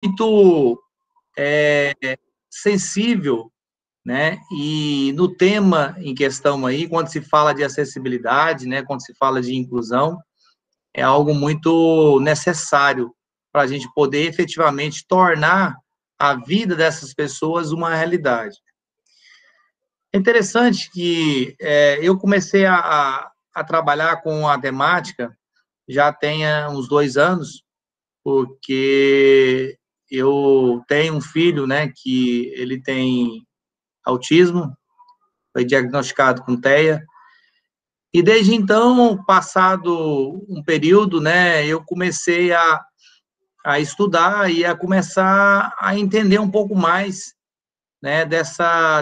muito sensível, né? E no tema em questão aí, quando se fala de acessibilidade, né? Quando se fala de inclusão, é algo muito necessário para a gente poder efetivamente tornar a vida dessas pessoas uma realidade. É interessante que eu comecei a trabalhar com a temática já tem uns 2 anos, porque eu tenho um filho, né, que ele tem autismo, foi diagnosticado com TEA, e desde então, passado um período, né, eu comecei a estudar e a começar a entender um pouco mais, né,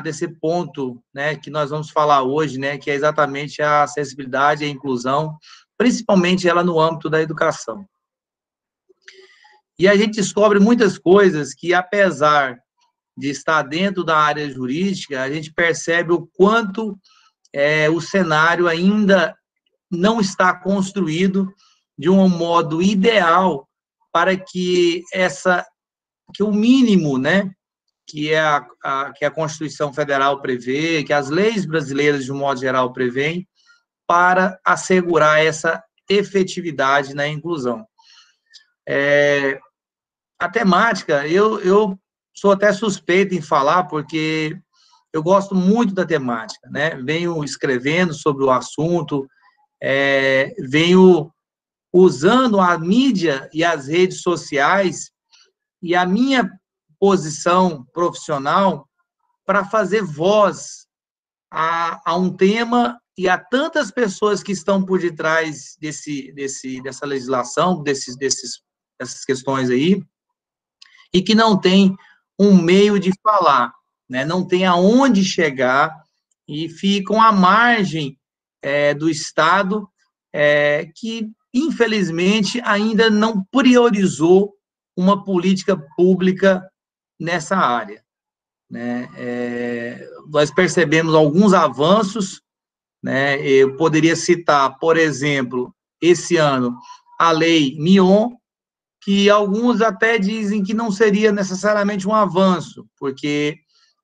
desse ponto, né, que nós vamos falar hoje, né, que é exatamente a acessibilidade e a inclusão, principalmente ela no âmbito da educação. E a gente descobre muitas coisas que, apesar de estar dentro da área jurídica, a gente percebe o quanto o cenário ainda não está construído de um modo ideal para que que o mínimo, né, que que a Constituição Federal prevê, que as leis brasileiras, de um modo geral, prevêem, para assegurar essa efetividade na inclusão. A temática, eu sou até suspeito em falar, porque eu gosto muito da temática, né? Venho escrevendo sobre o assunto, venho usando a mídia e as redes sociais e a minha posição profissional para fazer voz a um tema e a tantas pessoas que estão por detrás dessa legislação, dessas questões aí, e que não tem um meio de falar, né? Não tem aonde chegar e ficam à margem do Estado, que, infelizmente, ainda não priorizou uma política pública nessa área, né? Nós percebemos alguns avanços, né? Eu poderia citar, por exemplo, esse ano, a Lei Mion, que alguns até dizem que não seria necessariamente um avanço, porque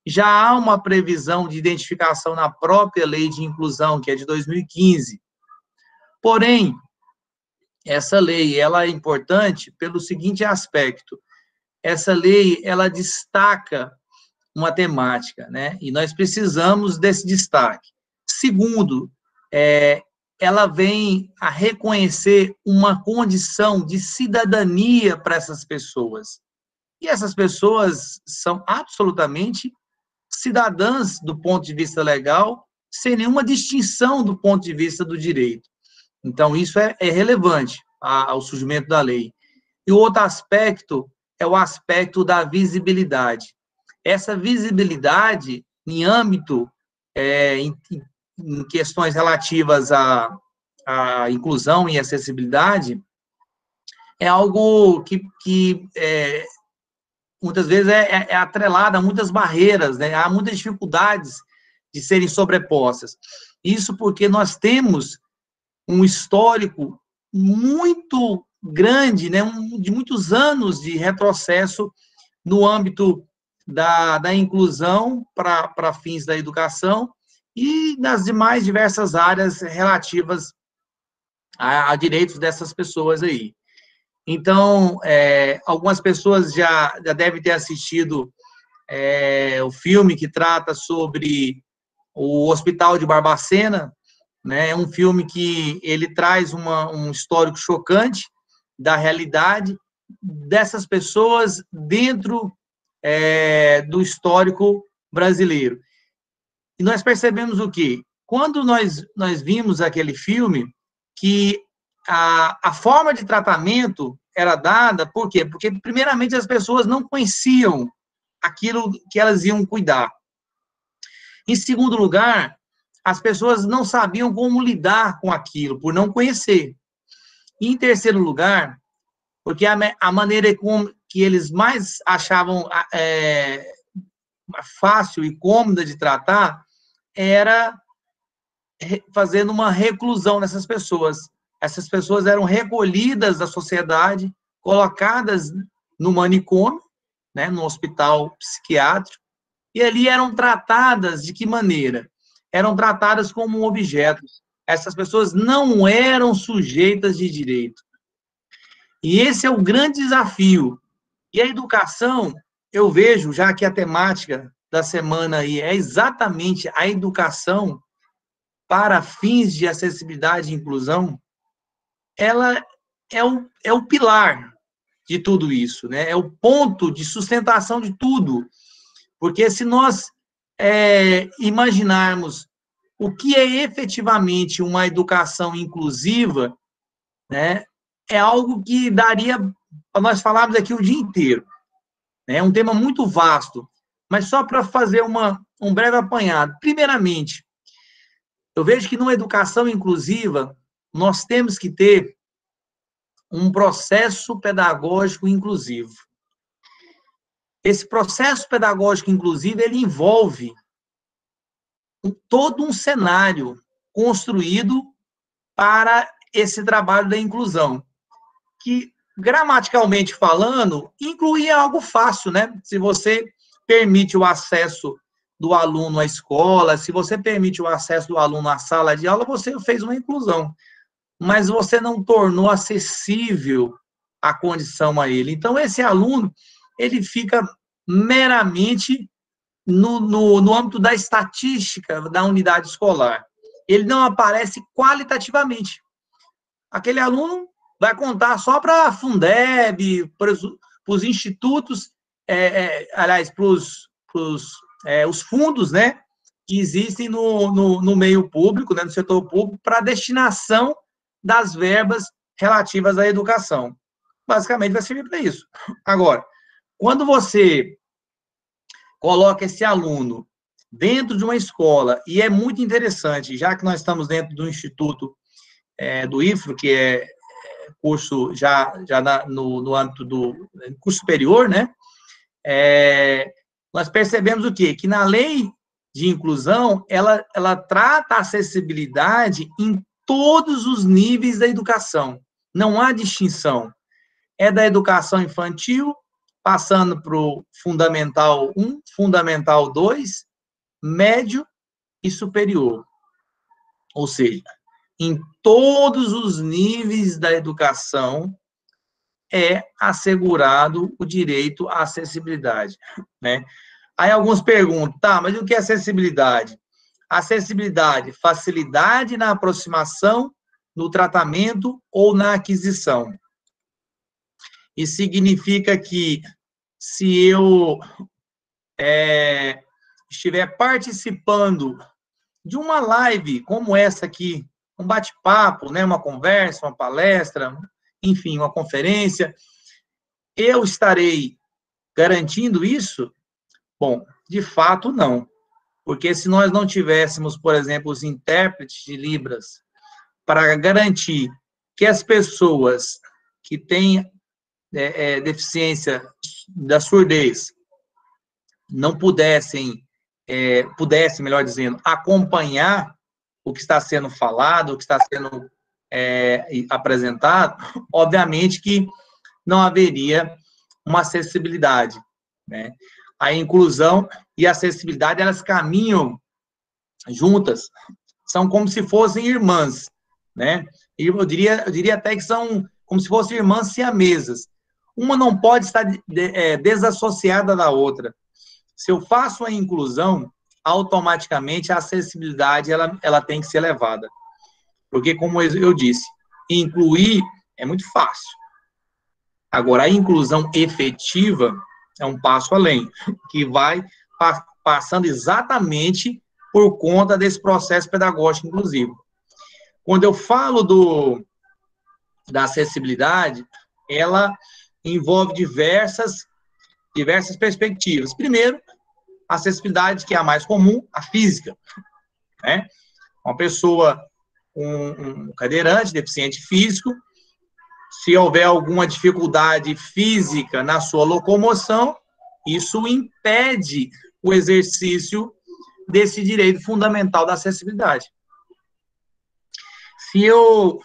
já há uma previsão de identificação na própria Lei de Inclusão, que é de 2015. Porém, essa lei, ela é importante pelo seguinte aspecto: essa lei, ela destaca uma temática, né? E nós precisamos desse destaque. Segundo, ela vem a reconhecer uma condição de cidadania para essas pessoas. E essas pessoas são absolutamente cidadãs do ponto de vista legal, sem nenhuma distinção do ponto de vista do direito. Então, isso é relevante ao surgimento da lei. E o outro aspecto é o aspecto da visibilidade. Essa visibilidade, em âmbito, em questões relativas à inclusão e acessibilidade, é algo que muitas vezes é atrelado a muitas barreiras, né? Há muitas dificuldades de serem sobrepostas. Isso porque nós temos um histórico muito grande, né? De muitos anos de retrocesso no âmbito da inclusão para fins da educação e nas demais diversas áreas relativas a direitos dessas pessoas aí. Então, algumas pessoas já devem ter assistido o filme que trata sobre o Hospital de Barbacena, né? É um filme que ele traz um histórico chocante da realidade dessas pessoas dentro do histórico brasileiro. E nós percebemos o quê? Quando nós vimos aquele filme, que a forma de tratamento era dada, por quê? Porque, primeiramente, as pessoas não conheciam aquilo que elas iam cuidar. Em segundo lugar, as pessoas não sabiam como lidar com aquilo, por não conhecer. E, em terceiro lugar, porque a maneira que eles mais achavam fácil e cômoda de tratar era fazendo uma reclusão nessas pessoas. Essas pessoas eram recolhidas da sociedade, colocadas no manicômio, né, no hospital psiquiátrico, e ali eram tratadas de que maneira? Eram tratadas como objetos. Essas pessoas não eram sujeitas de direito. E esse é o grande desafio. E a educação, eu vejo, já que a temática da semana aí é exatamente a educação para fins de acessibilidade e inclusão, ela é o pilar de tudo isso, né? É o ponto de sustentação de tudo. Porque se nós imaginarmos o que é efetivamente uma educação inclusiva, né, é algo que daria para nós falarmos aqui o dia inteiro. É um tema muito vasto, mas só para fazer um breve apanhado. Primeiramente, eu vejo que numa educação inclusiva, nós temos que ter um processo pedagógico inclusivo. Esse processo pedagógico inclusivo, ele envolve todo um cenário construído para esse trabalho da inclusão, que, gramaticalmente falando, incluía algo fácil, né? Se você permite o acesso do aluno à escola, se você permite o acesso do aluno à sala de aula, você fez uma inclusão, mas você não tornou acessível a condição a ele. Então, esse aluno, ele fica meramente no âmbito da estatística da unidade escolar. Ele não aparece qualitativamente. Aquele aluno vai contar só para a Fundeb, para os institutos, aliás, para os fundos, né, que existem no meio público, né, no setor público, para a destinação das verbas relativas à educação. Basicamente, vai servir para isso. Agora, quando você coloca esse aluno dentro de uma escola, e é muito interessante, já que nós estamos dentro do Instituto do IFRO, que é curso já no âmbito do curso superior, né? Nós percebemos o quê? Que na lei de inclusão, ela trata a acessibilidade em todos os níveis da educação. Não há distinção. É da educação infantil, passando para o Fundamental 1, Fundamental 2, médio e superior. Ou seja, em todos os níveis da educação é assegurado o direito à acessibilidade, né? Aí alguns perguntam, tá, mas o que é acessibilidade? Acessibilidade, facilidade na aproximação, no tratamento ou na aquisição. Isso significa que se eu estiver participando de uma live como essa aqui, um bate-papo, né, uma conversa, uma palestra, enfim, uma conferência, eu estarei garantindo isso? Bom, de fato, não. Porque se nós não tivéssemos, por exemplo, os intérpretes de Libras para garantir que as pessoas que têm deficiência da surdez não pudessem, melhor dizendo, acompanhar o que está sendo falado, o que está sendo apresentado, obviamente que não haveria uma acessibilidade, né? A inclusão e a acessibilidade, elas caminham juntas, são como se fossem irmãs, né? E eu diria até que são como se fossem irmãs siamesas. Uma não pode estar desassociada da outra. Se eu faço a inclusão, automaticamente a acessibilidade ela tem que ser elevada. Porque, como eu disse, incluir é muito fácil. Agora, a inclusão efetiva é um passo além, que vai passando exatamente por conta desse processo pedagógico inclusivo. Quando eu falo da acessibilidade, ela envolve diversas perspectivas. Primeiro, a acessibilidade, que é a mais comum, a física, né? Uma pessoa, um cadeirante, deficiente físico, se houver alguma dificuldade física na sua locomoção, isso impede o exercício desse direito fundamental da acessibilidade. Se eu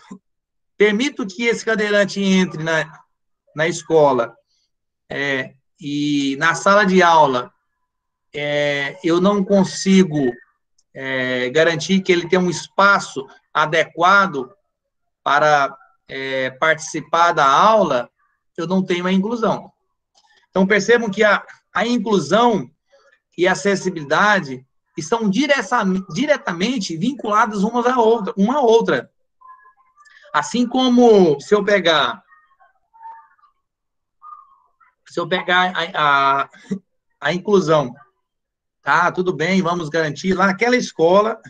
permito que esse cadeirante entre na escola e na sala de aula eu não consigo garantir que ele tenha um espaço adequado para participar da aula, eu não tenho a inclusão. Então, percebam que a inclusão e a acessibilidade estão diretamente vinculadas uma à outra. Assim como se eu pegar a inclusão, tá, tudo bem, vamos garantir, lá naquela escola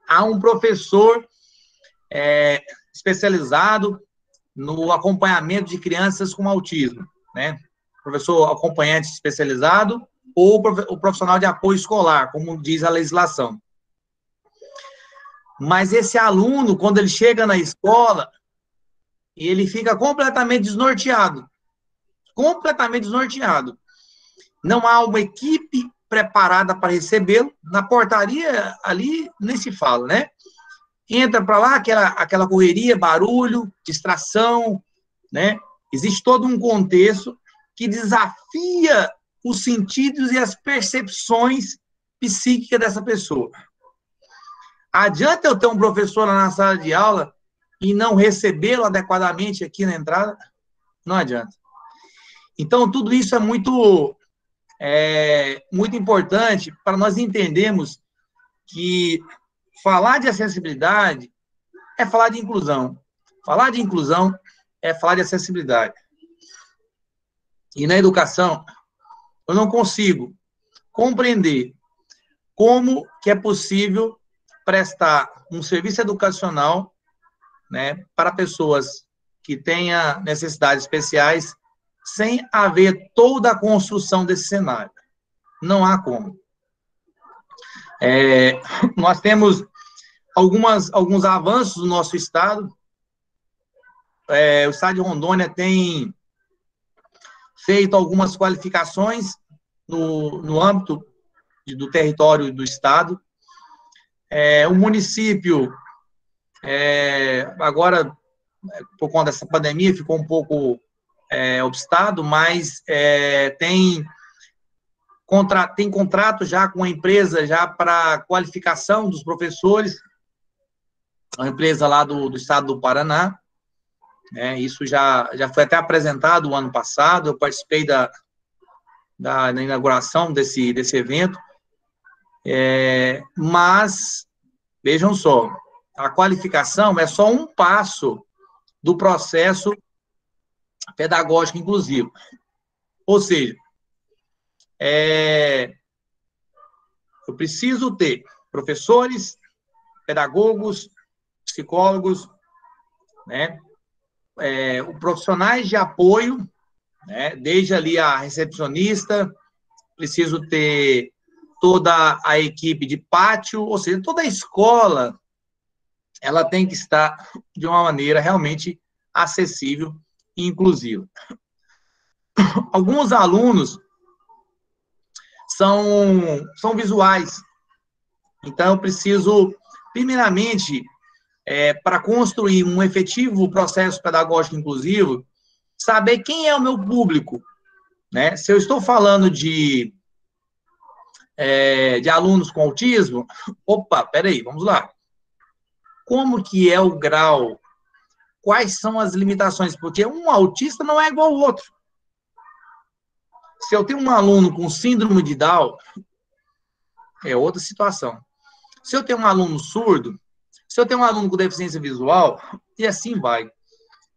há um professor especializado no acompanhamento de crianças com autismo, né? Professor acompanhante especializado ou o profissional de apoio escolar, como diz a legislação. Mas esse aluno, quando ele chega na escola, ele fica completamente desnorteado. Completamente desnorteado. Não há uma equipe preparada para recebê-lo. Na portaria, ali, nem se fala, né? Entra para lá, aquela correria, barulho, distração, né? Existe todo um contexto que desafia os sentidos e as percepções psíquicas dessa pessoa. Adianta eu ter um professor lá na sala de aula e não recebê-lo adequadamente aqui na entrada? Não adianta. Então, tudo isso é muito importante para nós entendermos que falar de acessibilidade é falar de inclusão. Falar de inclusão é falar de acessibilidade. E na educação, eu não consigo compreender como que é possível prestar um serviço educacional, né, para pessoas que tenham necessidades especiais, sem haver toda a construção desse cenário. Não há como. Nós temos alguns avanços no nosso estado. O estado de Rondônia tem feito algumas qualificações no âmbito do território do estado. O município, agora, por conta dessa pandemia, ficou um pouco obstado, mas tem contrato já com a empresa já para qualificação dos professores, uma empresa lá do estado do Paraná. Isso já foi até apresentado o ano passado, eu participei da inauguração desse evento, mas, vejam só, a qualificação é só um passo do processo pedagógico inclusivo. Ou seja, eu preciso ter professores, pedagogos, psicólogos, né, profissionais de apoio, né, desde ali a recepcionista, preciso ter toda a equipe de pátio, ou seja, toda a escola, ela tem que estar de uma maneira realmente acessível e inclusiva. Alguns alunos são visuais, então eu preciso, primeiramente, para construir um efetivo processo pedagógico inclusivo, saber quem é o meu público, né? Se eu estou falando de alunos com autismo, opa, peraí, vamos lá. Como que é o grau? Quais são as limitações? Porque um autista não é igual ao outro. Se eu tenho um aluno com síndrome de Down, é outra situação. Se eu tenho um aluno surdo, se eu tenho um aluno com deficiência visual, e assim vai.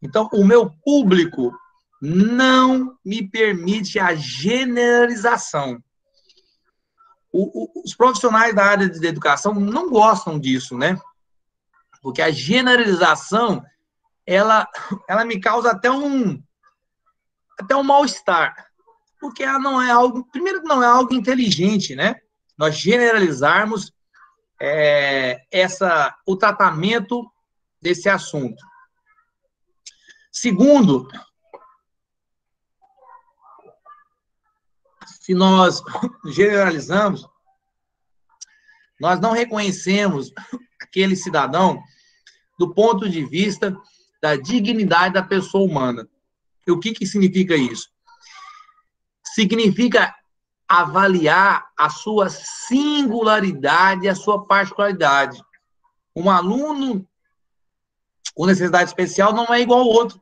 Então, o meu público não me permite a generalização. Os profissionais da área de educação não gostam disso, né? Porque a generalização, ela me causa até um mal-estar. Porque ela não é algo, primeiro que não é algo inteligente, né? Nós generalizarmos o tratamento desse assunto. Segundo, se nós generalizamos, nós não reconhecemos aquele cidadão do ponto de vista da dignidade da pessoa humana. E o que significa isso? significa avaliar a sua singularidade, a sua particularidade. Um aluno com necessidade especial não é igual ao outro.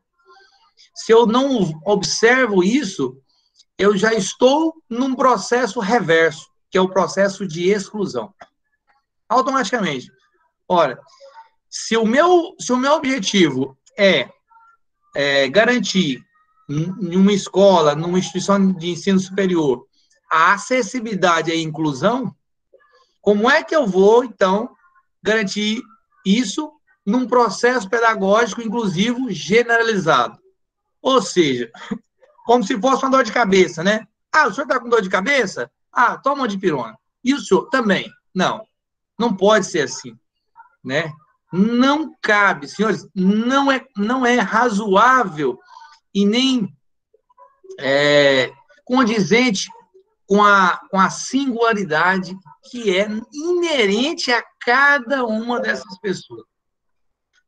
Se eu não observo isso, eu já estou num processo reverso, que é o processo de exclusão. Automaticamente. Ora, se o meu objetivo é garantir em uma escola, numa instituição de ensino superior, a acessibilidade e a inclusão, como é que eu vou, então, garantir isso num processo pedagógico inclusivo generalizado? Ou seja, como se fosse uma dor de cabeça, né? Ah, o senhor está com dor de cabeça? Ah, toma uma dipirona. E o senhor também? Não, não pode ser assim, né? Não cabe, senhores, não é razoável e nem condizente com a singularidade que é inerente a cada uma dessas pessoas.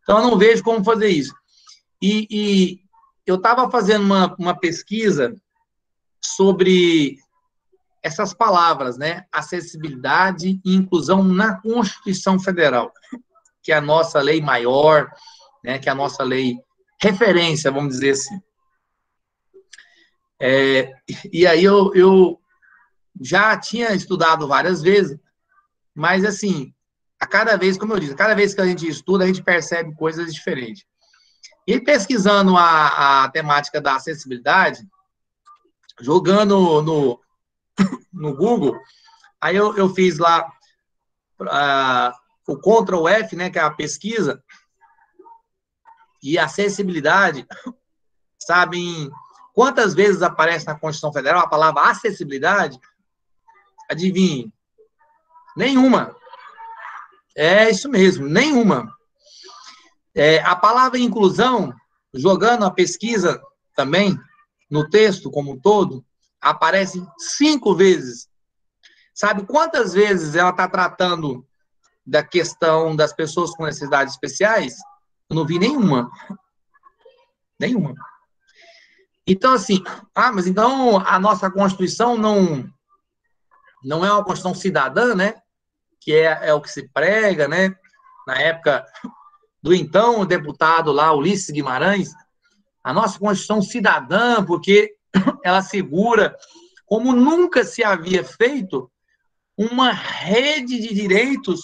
Então, eu não vejo como fazer isso. E eu estava fazendo uma pesquisa sobre essas palavras, né? Acessibilidade e inclusão na Constituição Federal, que é a nossa lei maior, né? Que é a nossa lei referência, vamos dizer assim. E aí eu já tinha estudado várias vezes, mas assim, a cada vez, como eu disse, a cada vez que a gente estuda, a gente percebe coisas diferentes. E pesquisando a temática da acessibilidade, jogando no Google, aí eu fiz lá o Ctrl F, né, que é a pesquisa, e acessibilidade, sabem quantas vezes aparece na Constituição Federal a palavra acessibilidade? Adivinhe? Nenhuma. É isso mesmo, nenhuma. A palavra inclusão, jogando a pesquisa também, no texto como um todo, aparece 5 vezes. Sabe quantas vezes ela está tratando da questão das pessoas com necessidades especiais? Eu não vi nenhuma. Nenhuma. Então, assim, mas então a nossa Constituição não é uma Constituição cidadã, né? Que é o que se prega, né? Na época do então deputado lá, Ulisses Guimarães, a nossa Constituição cidadã, porque ela assegura, como nunca se havia feito, uma rede de direitos,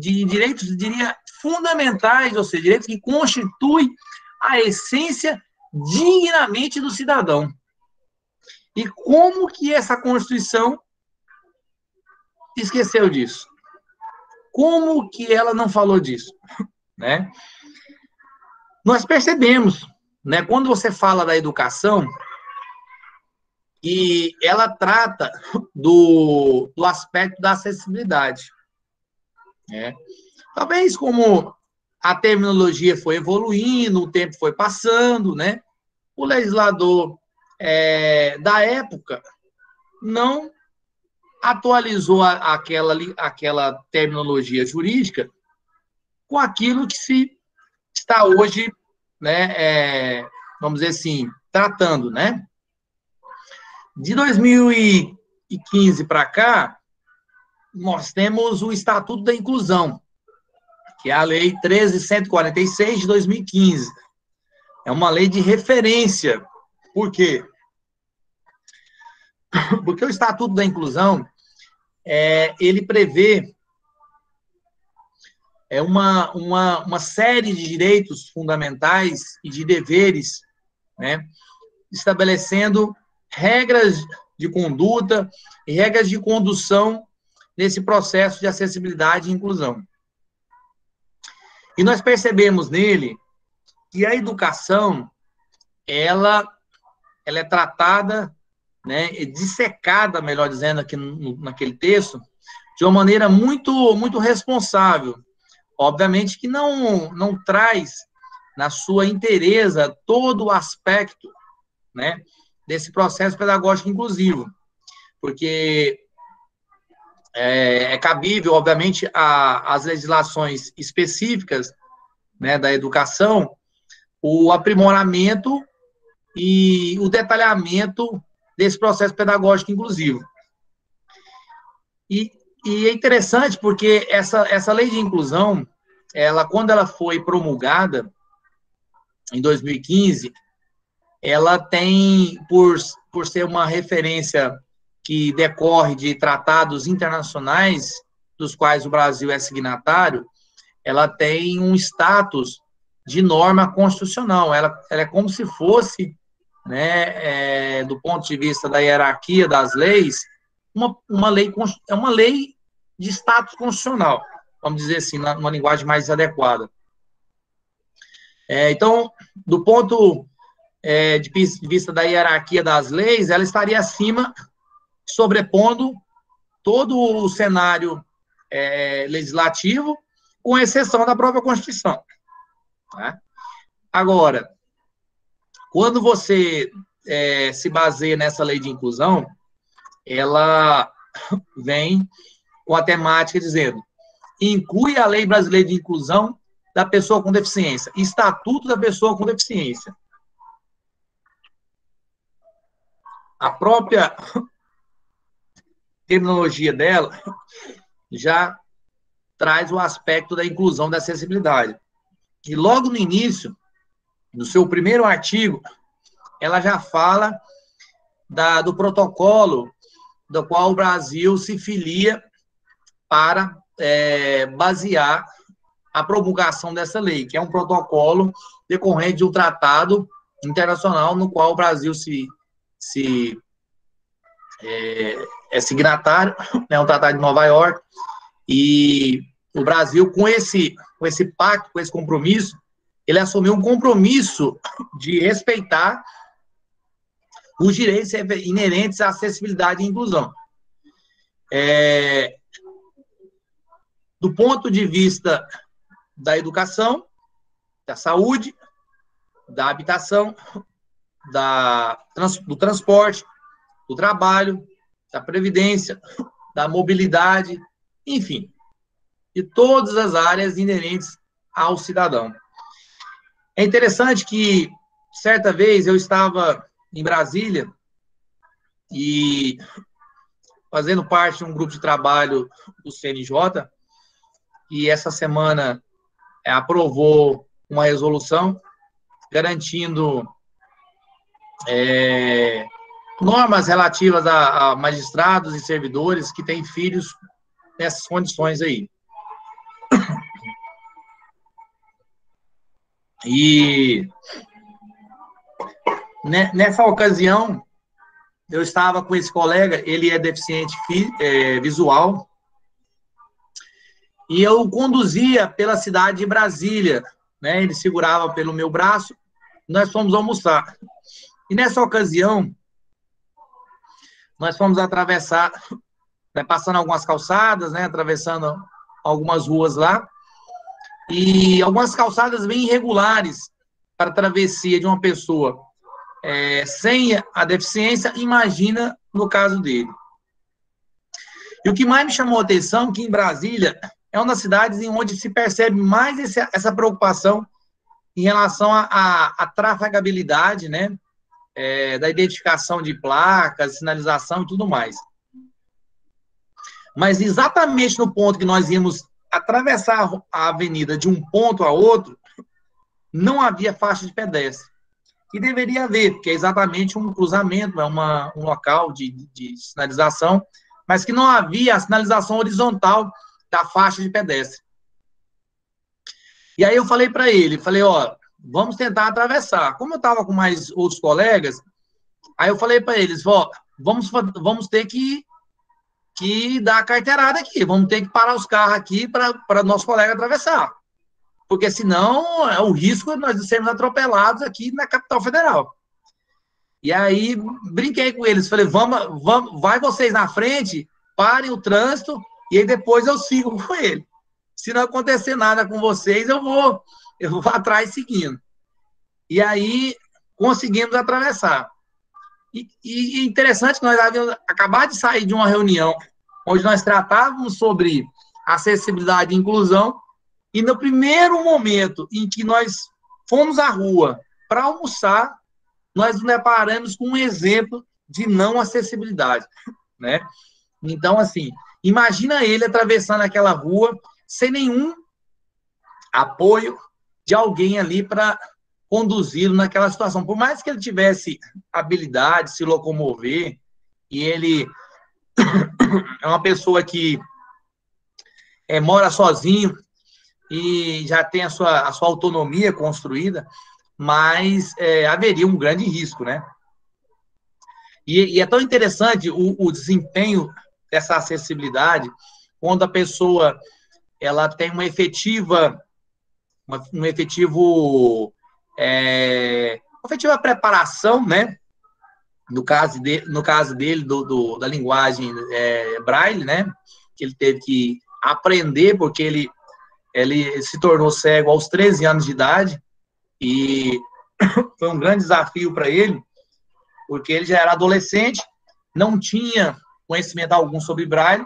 diria, fundamentais, ou seja, direitos que constituem a essência dignamente do cidadão. E como que essa Constituição esqueceu disso? Como que ela não falou disso? Né? Nós percebemos, né, quando você fala da educação, e ela trata do aspecto da acessibilidade. Né? Talvez como a terminologia foi evoluindo, o tempo foi passando, né? O legislador da época não atualizou aquela terminologia jurídica com aquilo que se está hoje, né, vamos dizer assim, tratando, né? De 2015 para cá, nós temos o Estatuto da Inclusão, que é a Lei 13.146 de 2015. É uma lei de referência. Por quê? Porque o Estatuto da Inclusão, ele prevê uma série de direitos fundamentais e de deveres, né, estabelecendo regras de conduta e regras de condução nesse processo de acessibilidade e inclusão. E nós percebemos nele que a educação, ela é tratada, né, dissecada, melhor dizendo, aqui naquele texto, de uma maneira muito, muito responsável. Obviamente que não traz na sua inteireza todo o aspecto, né, desse processo pedagógico inclusivo, porque é cabível, obviamente, às legislações específicas, né, da educação, o aprimoramento e o detalhamento desse processo pedagógico inclusivo. E é interessante porque essa lei de inclusão, quando ela foi promulgada, em 2015, ela tem, por ser uma referência que decorre de tratados internacionais, dos quais o Brasil é signatário, ela tem um status de norma constitucional. Ela é como se fosse, né, do ponto de vista da hierarquia das leis, uma lei de status constitucional, vamos dizer assim, numa linguagem mais adequada. Então, do ponto de vista da hierarquia das leis, ela estaria acima, sobrepondo todo o cenário legislativo, com exceção da própria Constituição. Tá? Agora, quando você se baseia nessa lei de inclusão, ela vem com a temática dizendo: inclui a Lei Brasileira de Inclusão da Pessoa com Deficiência, Estatuto da Pessoa com Deficiência. A própria terminologia dela já traz o aspecto da inclusão, da acessibilidade. E logo no início, no seu primeiro artigo, ela já fala do protocolo do qual o Brasil se filia para basear a promulgação dessa lei, que é um protocolo decorrente de um tratado internacional no qual o Brasil é signatário, né, um tratado de Nova York, e o Brasil, com esse pacto, com esse compromisso, ele assumiu um compromisso de respeitar os direitos inerentes à acessibilidade e inclusão. Do ponto de vista da educação, da saúde, da habitação, do transporte, do trabalho, da previdência, da mobilidade, enfim, de todas as áreas inerentes ao cidadão. É interessante que, certa vez, eu estava em Brasília e fazendo parte de um grupo de trabalho do CNJ, e essa semana aprovou uma resolução garantindo normas relativas a magistrados e servidores que têm filhos nessas condições aí. E nessa ocasião, eu estava com esse colega, ele é deficiente visual, e eu o conduzia pela cidade de Brasília, né? Ele segurava pelo meu braço, nós fomos almoçar. E nessa ocasião, nós fomos atravessar, né, passando algumas calçadas, né, atravessando algumas ruas lá, e algumas calçadas bem irregulares para a travessia de uma pessoa sem a deficiência, imagina no caso dele. E o que mais me chamou a atenção é que em Brasília é uma das cidades em onde se percebe mais essa preocupação em relação à trafegabilidade, né, da identificação de placas, sinalização e tudo mais. Mas exatamente no ponto que nós íamos atravessar a avenida de um ponto a outro, não havia faixa de pedestre. E deveria haver, porque é exatamente um cruzamento, é um local de sinalização, mas que não havia a sinalização horizontal da faixa de pedestre. E aí eu falei para ele, ó, vamos tentar atravessar. Como eu estava com mais outros colegas, aí eu falei para eles, ó, vamos ter que dar a carteirada aqui, vamos ter que parar os carros aqui para nosso colega atravessar. Porque senão é o risco de nós sermos atropelados aqui na capital federal. E aí brinquei com eles, falei, vai vocês na frente, parem o trânsito, e aí depois eu sigo com ele. Se não acontecer nada com vocês, eu vou atrás seguindo. E aí conseguimos atravessar. E interessante que nós havíamos acabado de sair de uma reunião onde nós tratávamos sobre acessibilidade e inclusão, e no primeiro momento em que nós fomos à rua para almoçar, nós nos deparamos com um exemplo de não acessibilidade, né? Então, assim, imagina ele atravessando aquela rua sem nenhum apoio de alguém ali para conduzi-lo naquela situação. Por mais que ele tivesse habilidade de se locomover, e ele é uma pessoa que mora sozinho e já tem a sua autonomia construída, mas haveria um grande risco, né? E é tão interessante o desempenho dessa acessibilidade quando a pessoa ela tem uma efetiva preparação, né? No caso dele, da linguagem Braille, né? Que ele teve que aprender, porque ele se tornou cego aos 13 anos de idade, e foi um grande desafio para ele, porque ele já era adolescente, não tinha conhecimento algum sobre Braille,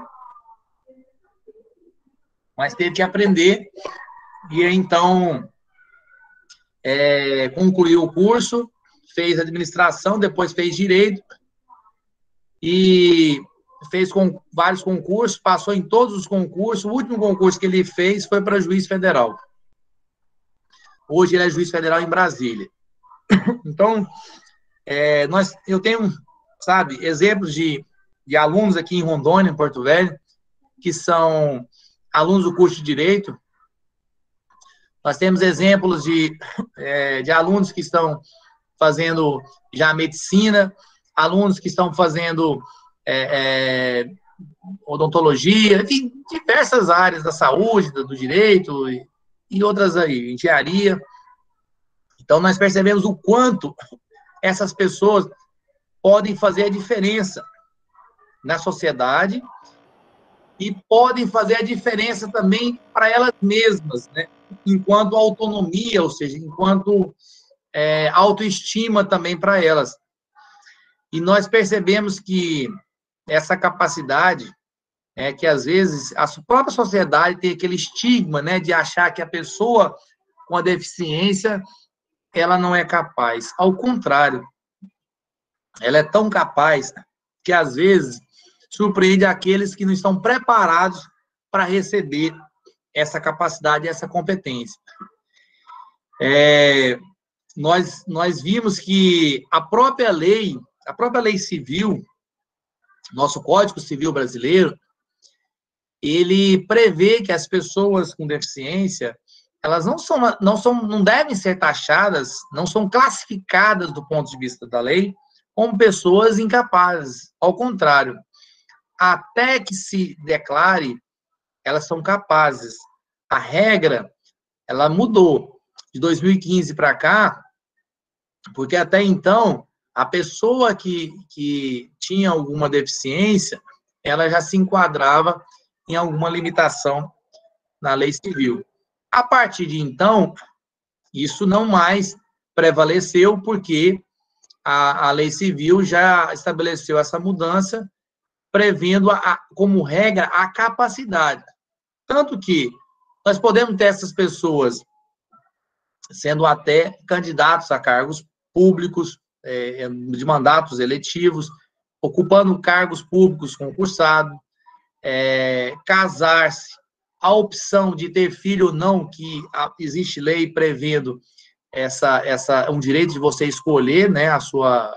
mas teve que aprender, e então concluiu o curso, fez administração, depois fez direito, e fez vários concursos, passou em todos os concursos. O último concurso que ele fez foi para juiz federal. Hoje ele é juiz federal em Brasília. Então, eu tenho, sabe, exemplos de alunos aqui em Rondônia, em Porto Velho, que são alunos do curso de Direito. Nós temos exemplos de alunos que estão fazendo já medicina, alunos que estão fazendo odontologia, enfim, diversas áreas da saúde, do direito e outras aí, engenharia. Então, nós percebemos o quanto essas pessoas podem fazer a diferença na sociedade e podem fazer a diferença também para elas mesmas, né? Enquanto autonomia, ou seja, enquanto autoestima também para elas. E nós percebemos que essa capacidade, que às vezes a própria sociedade tem aquele estigma, né, de achar que a pessoa com a deficiência, ela não é capaz. Ao contrário, ela é tão capaz que às vezes surpreende aqueles que não estão preparados para receber essa capacidade, essa competência. Nós vimos que a própria lei civil, nosso Código Civil brasileiro, ele prevê que as pessoas com deficiência, elas não devem ser taxadas, não são classificadas do ponto de vista da lei como pessoas incapazes. Ao contrário, até que se declare, elas são capazes. A regra, ela mudou de 2015 para cá, porque até então, a pessoa que tinha alguma deficiência, ela já se enquadrava em alguma limitação na lei civil. A partir de então, isso não mais prevaleceu, porque a lei civil já estabeleceu essa mudança, prevendo como regra a capacidade. Tanto que nós podemos ter essas pessoas sendo até candidatos a cargos públicos, de mandatos eletivos, ocupando cargos públicos concursados, casar-se, a opção de ter filho ou não, que existe lei prevendo um direito de você escolher, né, a sua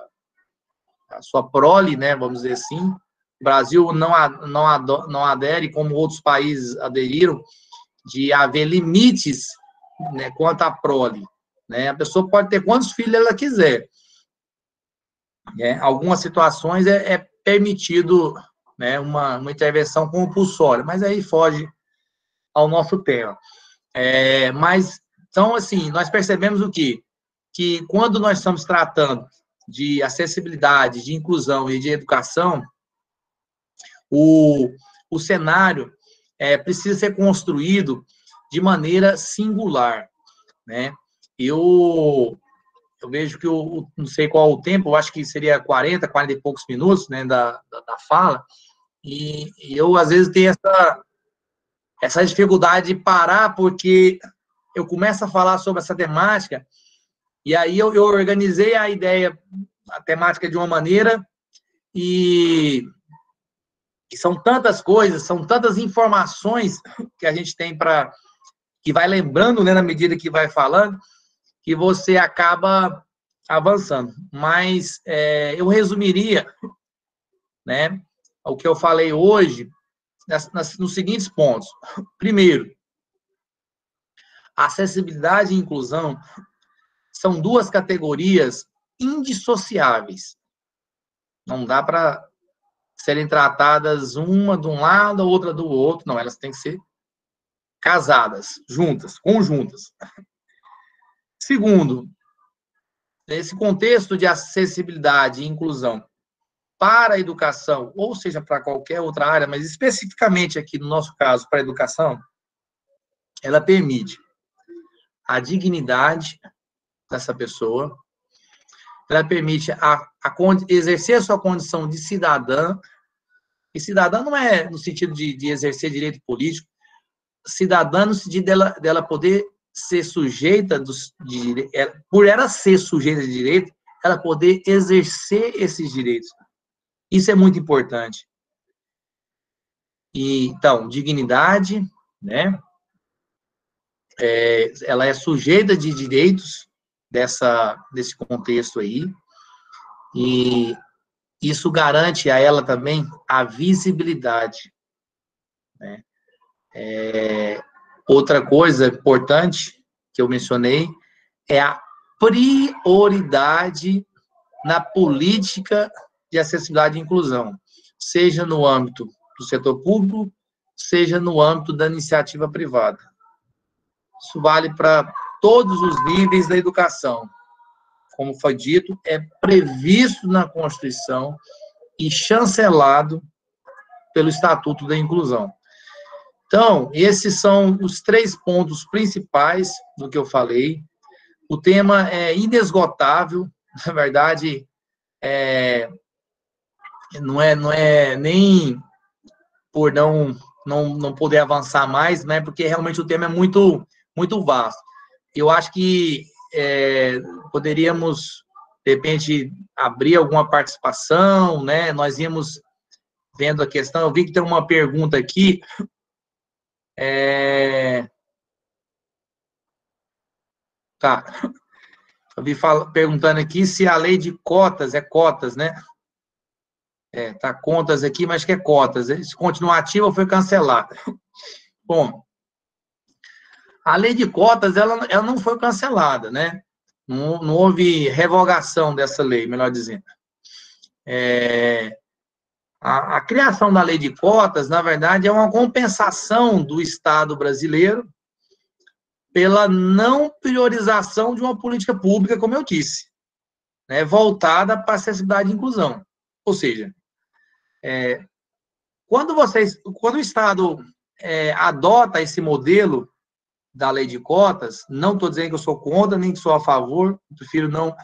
prole, né, vamos dizer assim. O Brasil não adere, como outros países aderiram, de haver limites, né, quanto à prole. Né? A pessoa pode ter quantos filhos ela quiser. Algumas situações é permitido, né, uma intervenção compulsória, mas aí foge ao nosso tema. Então, assim, nós percebemos o quê? Que quando nós estamos tratando de acessibilidade, de inclusão e de educação, o cenário precisa ser construído de maneira singular, né? Eu vejo que não sei qual o tempo, eu acho que seria 40 e poucos minutos, né, da fala, e eu, às vezes, tenho essa dificuldade de parar, porque eu começo a falar sobre essa temática, e aí eu organizei a temática de uma maneira, e são tantas coisas, são tantas informações que a gente tem que vai lembrando, né, na medida que vai falando, que você acaba avançando. Mas eu resumiria, né, o que eu falei hoje nos seguintes pontos. Primeiro, acessibilidade e inclusão são duas categorias indissociáveis. Não dá para serem tratadas uma de um lado, a outra do outro. Não, elas têm que ser casadas, juntas, conjuntas. Segundo, nesse contexto de acessibilidade e inclusão para a educação, ou seja, para qualquer outra área, mas especificamente aqui no nosso caso, para a educação, ela permite a dignidade dessa pessoa, ela permite exercer a sua condição de cidadã, e cidadã não é no sentido de exercer direito político, cidadã no sentido dela poder ser sujeita, por ela ser sujeita de direito, ela poder exercer esses direitos. Isso é muito importante. E, então, dignidade, né? Ela é sujeita de direitos desse contexto aí, e isso garante a ela também a visibilidade, né? Outra coisa importante que eu mencionei é a prioridade na política de acessibilidade e inclusão, seja no âmbito do setor público, seja no âmbito da iniciativa privada. Isso vale para todos os níveis da educação. Como foi dito, é previsto na Constituição e chancelado pelo Estatuto da Inclusão. Então, esses são os 3 pontos principais do que eu falei. O tema é inesgotável, na verdade, não é nem por não poder avançar mais, né, porque realmente o tema é muito, muito vasto. Eu acho que poderíamos, de repente, abrir alguma participação, né, nós íamos vendo a questão. Eu vi que tem uma pergunta aqui, tá, eu vi perguntando aqui se a lei de cotas é cotas, né? Tá contas aqui, mas que é cotas. Se continua ativa ou foi cancelada? Bom, a lei de cotas, ela não foi cancelada, né? Não houve revogação dessa lei, melhor dizendo. A criação da lei de cotas, na verdade, é uma compensação do Estado brasileiro pela não priorização de uma política pública, como eu disse, né, voltada para a acessibilidade e inclusão. Ou seja, quando o Estado adota esse modelo da lei de cotas, não estou dizendo que eu sou contra, nem que sou a favor, prefiro não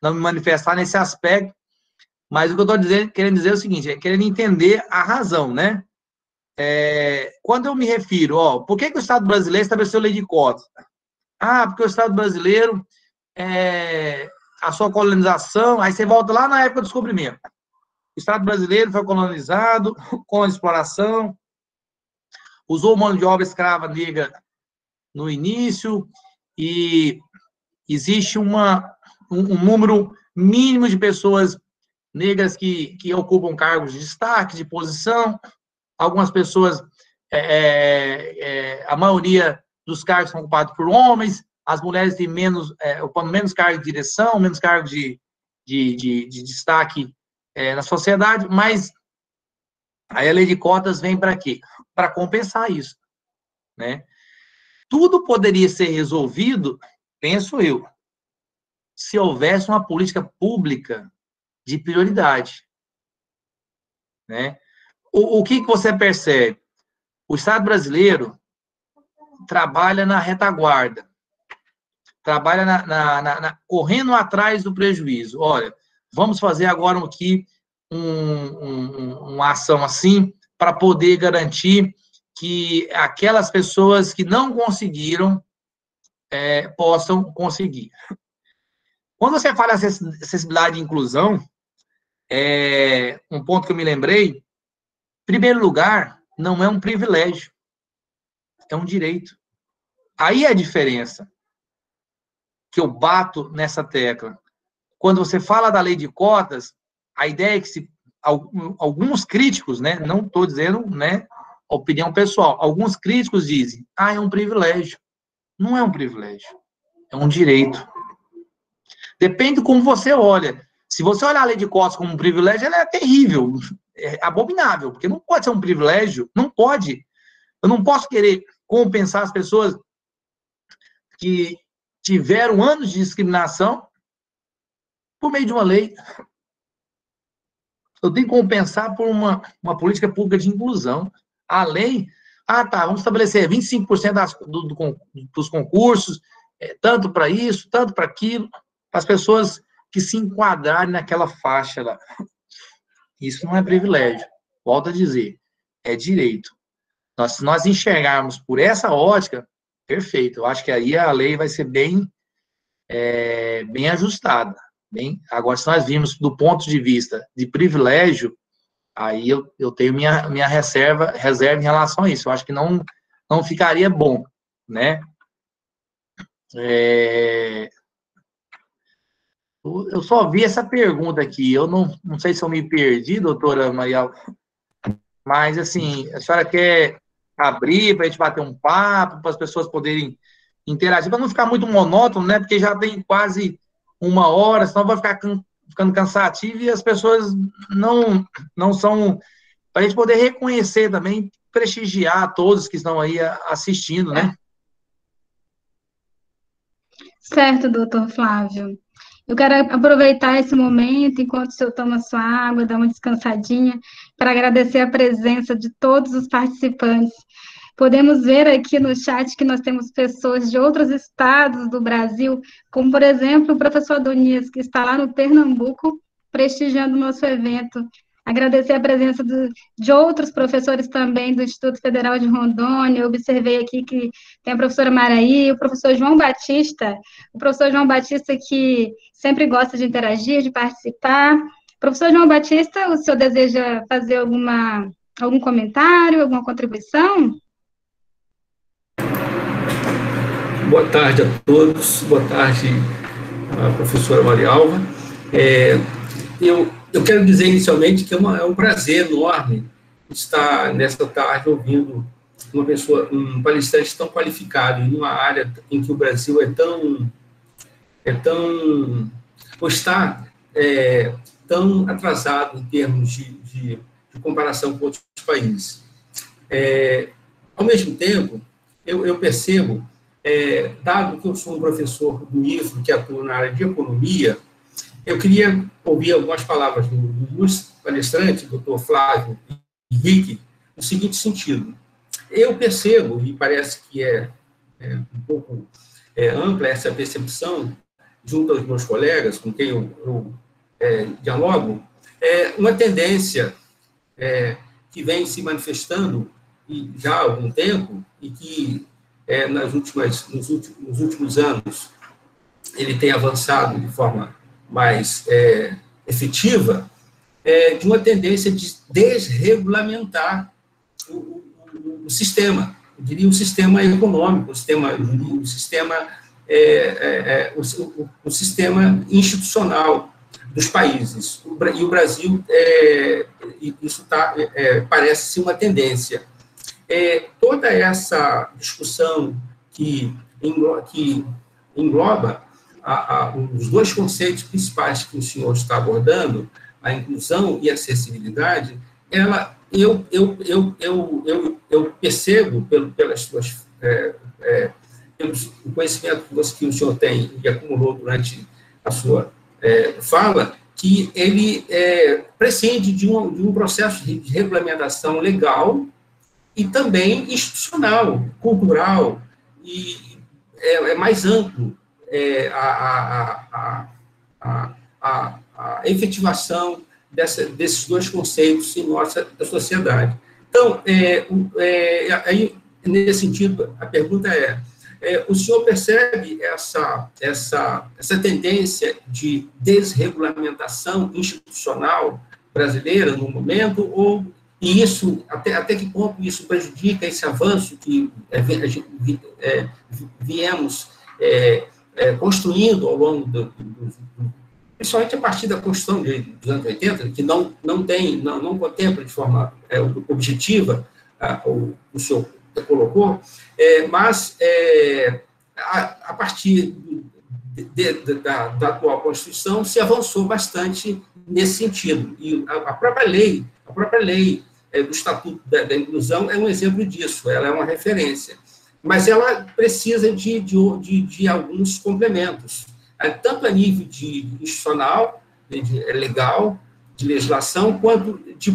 me manifestar nesse aspecto, mas o que eu estou querendo dizer é o seguinte, querendo entender a razão, né? Quando eu me refiro, por que o Estado brasileiro estabeleceu lei de cotas? Porque o Estado brasileiro, a sua colonização, aí você volta lá na época do descobrimento. O Estado brasileiro foi colonizado com a exploração, usou mão de obra escrava negra no início, e existe um número mínimo de pessoas negras que ocupam cargos de destaque, de posição. Algumas pessoas, a maioria dos cargos são ocupados por homens, as mulheres têm ocupam menos cargos de direção, menos cargos de destaque na sociedade, mas aí a lei de cotas vem para quê? Para compensar isso, né? Tudo poderia ser resolvido, penso eu, se houvesse uma política pública de prioridade, né? O que você percebe? O Estado brasileiro trabalha na retaguarda, trabalha correndo atrás do prejuízo. Olha, vamos fazer agora aqui uma ação assim para poder garantir que aquelas pessoas que não conseguiram possam conseguir. Quando você fala acessibilidade e inclusão, Um ponto que eu me lembrei, em primeiro lugar, não é um privilégio, é um direito. Aí é a diferença que eu bato nessa tecla. Quando você fala da lei de cotas, a ideia é que alguns críticos, né, não estou dizendo, né, opinião pessoal, alguns críticos dizem, é um privilégio. Não é um privilégio, é um direito. Depende de como você olha. Se você olhar a lei de cotas como um privilégio, ela é terrível, é abominável, porque não pode ser um privilégio, não pode. Eu não posso querer compensar as pessoas que tiveram anos de discriminação por meio de uma lei. Eu tenho que compensar por uma política pública de inclusão. A lei, vamos estabelecer 25% dos concursos, tanto para isso, tanto para aquilo, para as pessoas que se enquadrarem naquela faixa lá. Isso não é privilégio. Volto a dizer, é direito. Se nós enxergarmos por essa ótica, perfeito. Eu acho que aí a lei vai ser bem ajustada. Agora, se nós vimos do ponto de vista de privilégio, aí eu tenho minha reserva em relação a isso. Eu acho que não ficaria bom, né? Eu só vi essa pergunta aqui. Eu não sei se eu me perdi, doutora Maria, mas, assim, a senhora quer abrir para a gente bater um papo, para as pessoas poderem interagir, para não ficar muito monótono, né? Porque já tem quase 1 hora, senão vai ficar ficando cansativo e as pessoas não são... Para a gente poder reconhecer também, prestigiar todos que estão aí assistindo, né? Certo, doutor Flávio. Eu quero aproveitar esse momento, enquanto o senhor toma sua água, dá uma descansadinha, para agradecer a presença de todos os participantes. Podemos ver aqui no chat que nós temos pessoas de outros estados do Brasil, como, por exemplo, o professor Adonias, que está lá no Pernambuco, prestigiando o nosso evento. Agradecer a presença de outros professores também do Instituto Federal de Rondônia. Eu observei aqui que tem a professora Maraí, o professor João Batista, que sempre gosta de interagir, de participar. Professor João Batista, o senhor deseja fazer algum comentário, alguma contribuição? Boa tarde a todos, boa tarde a professora Marialva. Eu quero dizer inicialmente que é um prazer enorme estar nesta tarde ouvindo um palestrante tão qualificado em uma área em que o Brasil está tão atrasado em termos de comparação com outros países. Ao mesmo tempo, eu percebo, dado que eu sou um professor do IFRO que atua na área de economia, eu queria ouvir algumas palavras dos palestrantes, doutor Flávio e Henrique, no seguinte sentido. Eu percebo, e parece que é um pouco ampla essa percepção, junto aos meus colegas com quem eu dialogo, uma tendência que vem se manifestando já há algum tempo e que nos últimos anos ele tem avançado de forma mais efetiva, de uma tendência de desregulamentar o sistema, eu diria o sistema econômico, o sistema institucional dos países. E o Brasil, isso parece ser uma tendência. Toda essa discussão que engloba os dois conceitos principais que o senhor está abordando, a inclusão e a acessibilidade, eu percebo, pelo conhecimento que o senhor tem e acumulou durante a sua fala, que ele prescinde de um processo de regulamentação legal e também institucional, cultural, e é mais amplo a efetivação desses dois conceitos em nossa sociedade. Então, aí, nesse sentido, a pergunta O senhor percebe essa tendência de desregulamentação institucional brasileira no momento, e isso, até que ponto isso prejudica esse avanço que viemos construindo ao longo principalmente a partir da Constituição dos anos 80, que não contempla de forma objetiva, o senhor colocou, mas a partir da atual Constituição se avançou bastante nesse sentido. E a própria lei do Estatuto da Inclusão é um exemplo disso, ela é uma referência. Mas ela precisa de alguns complementos, tanto a nível institucional, legal, de legislação, quanto de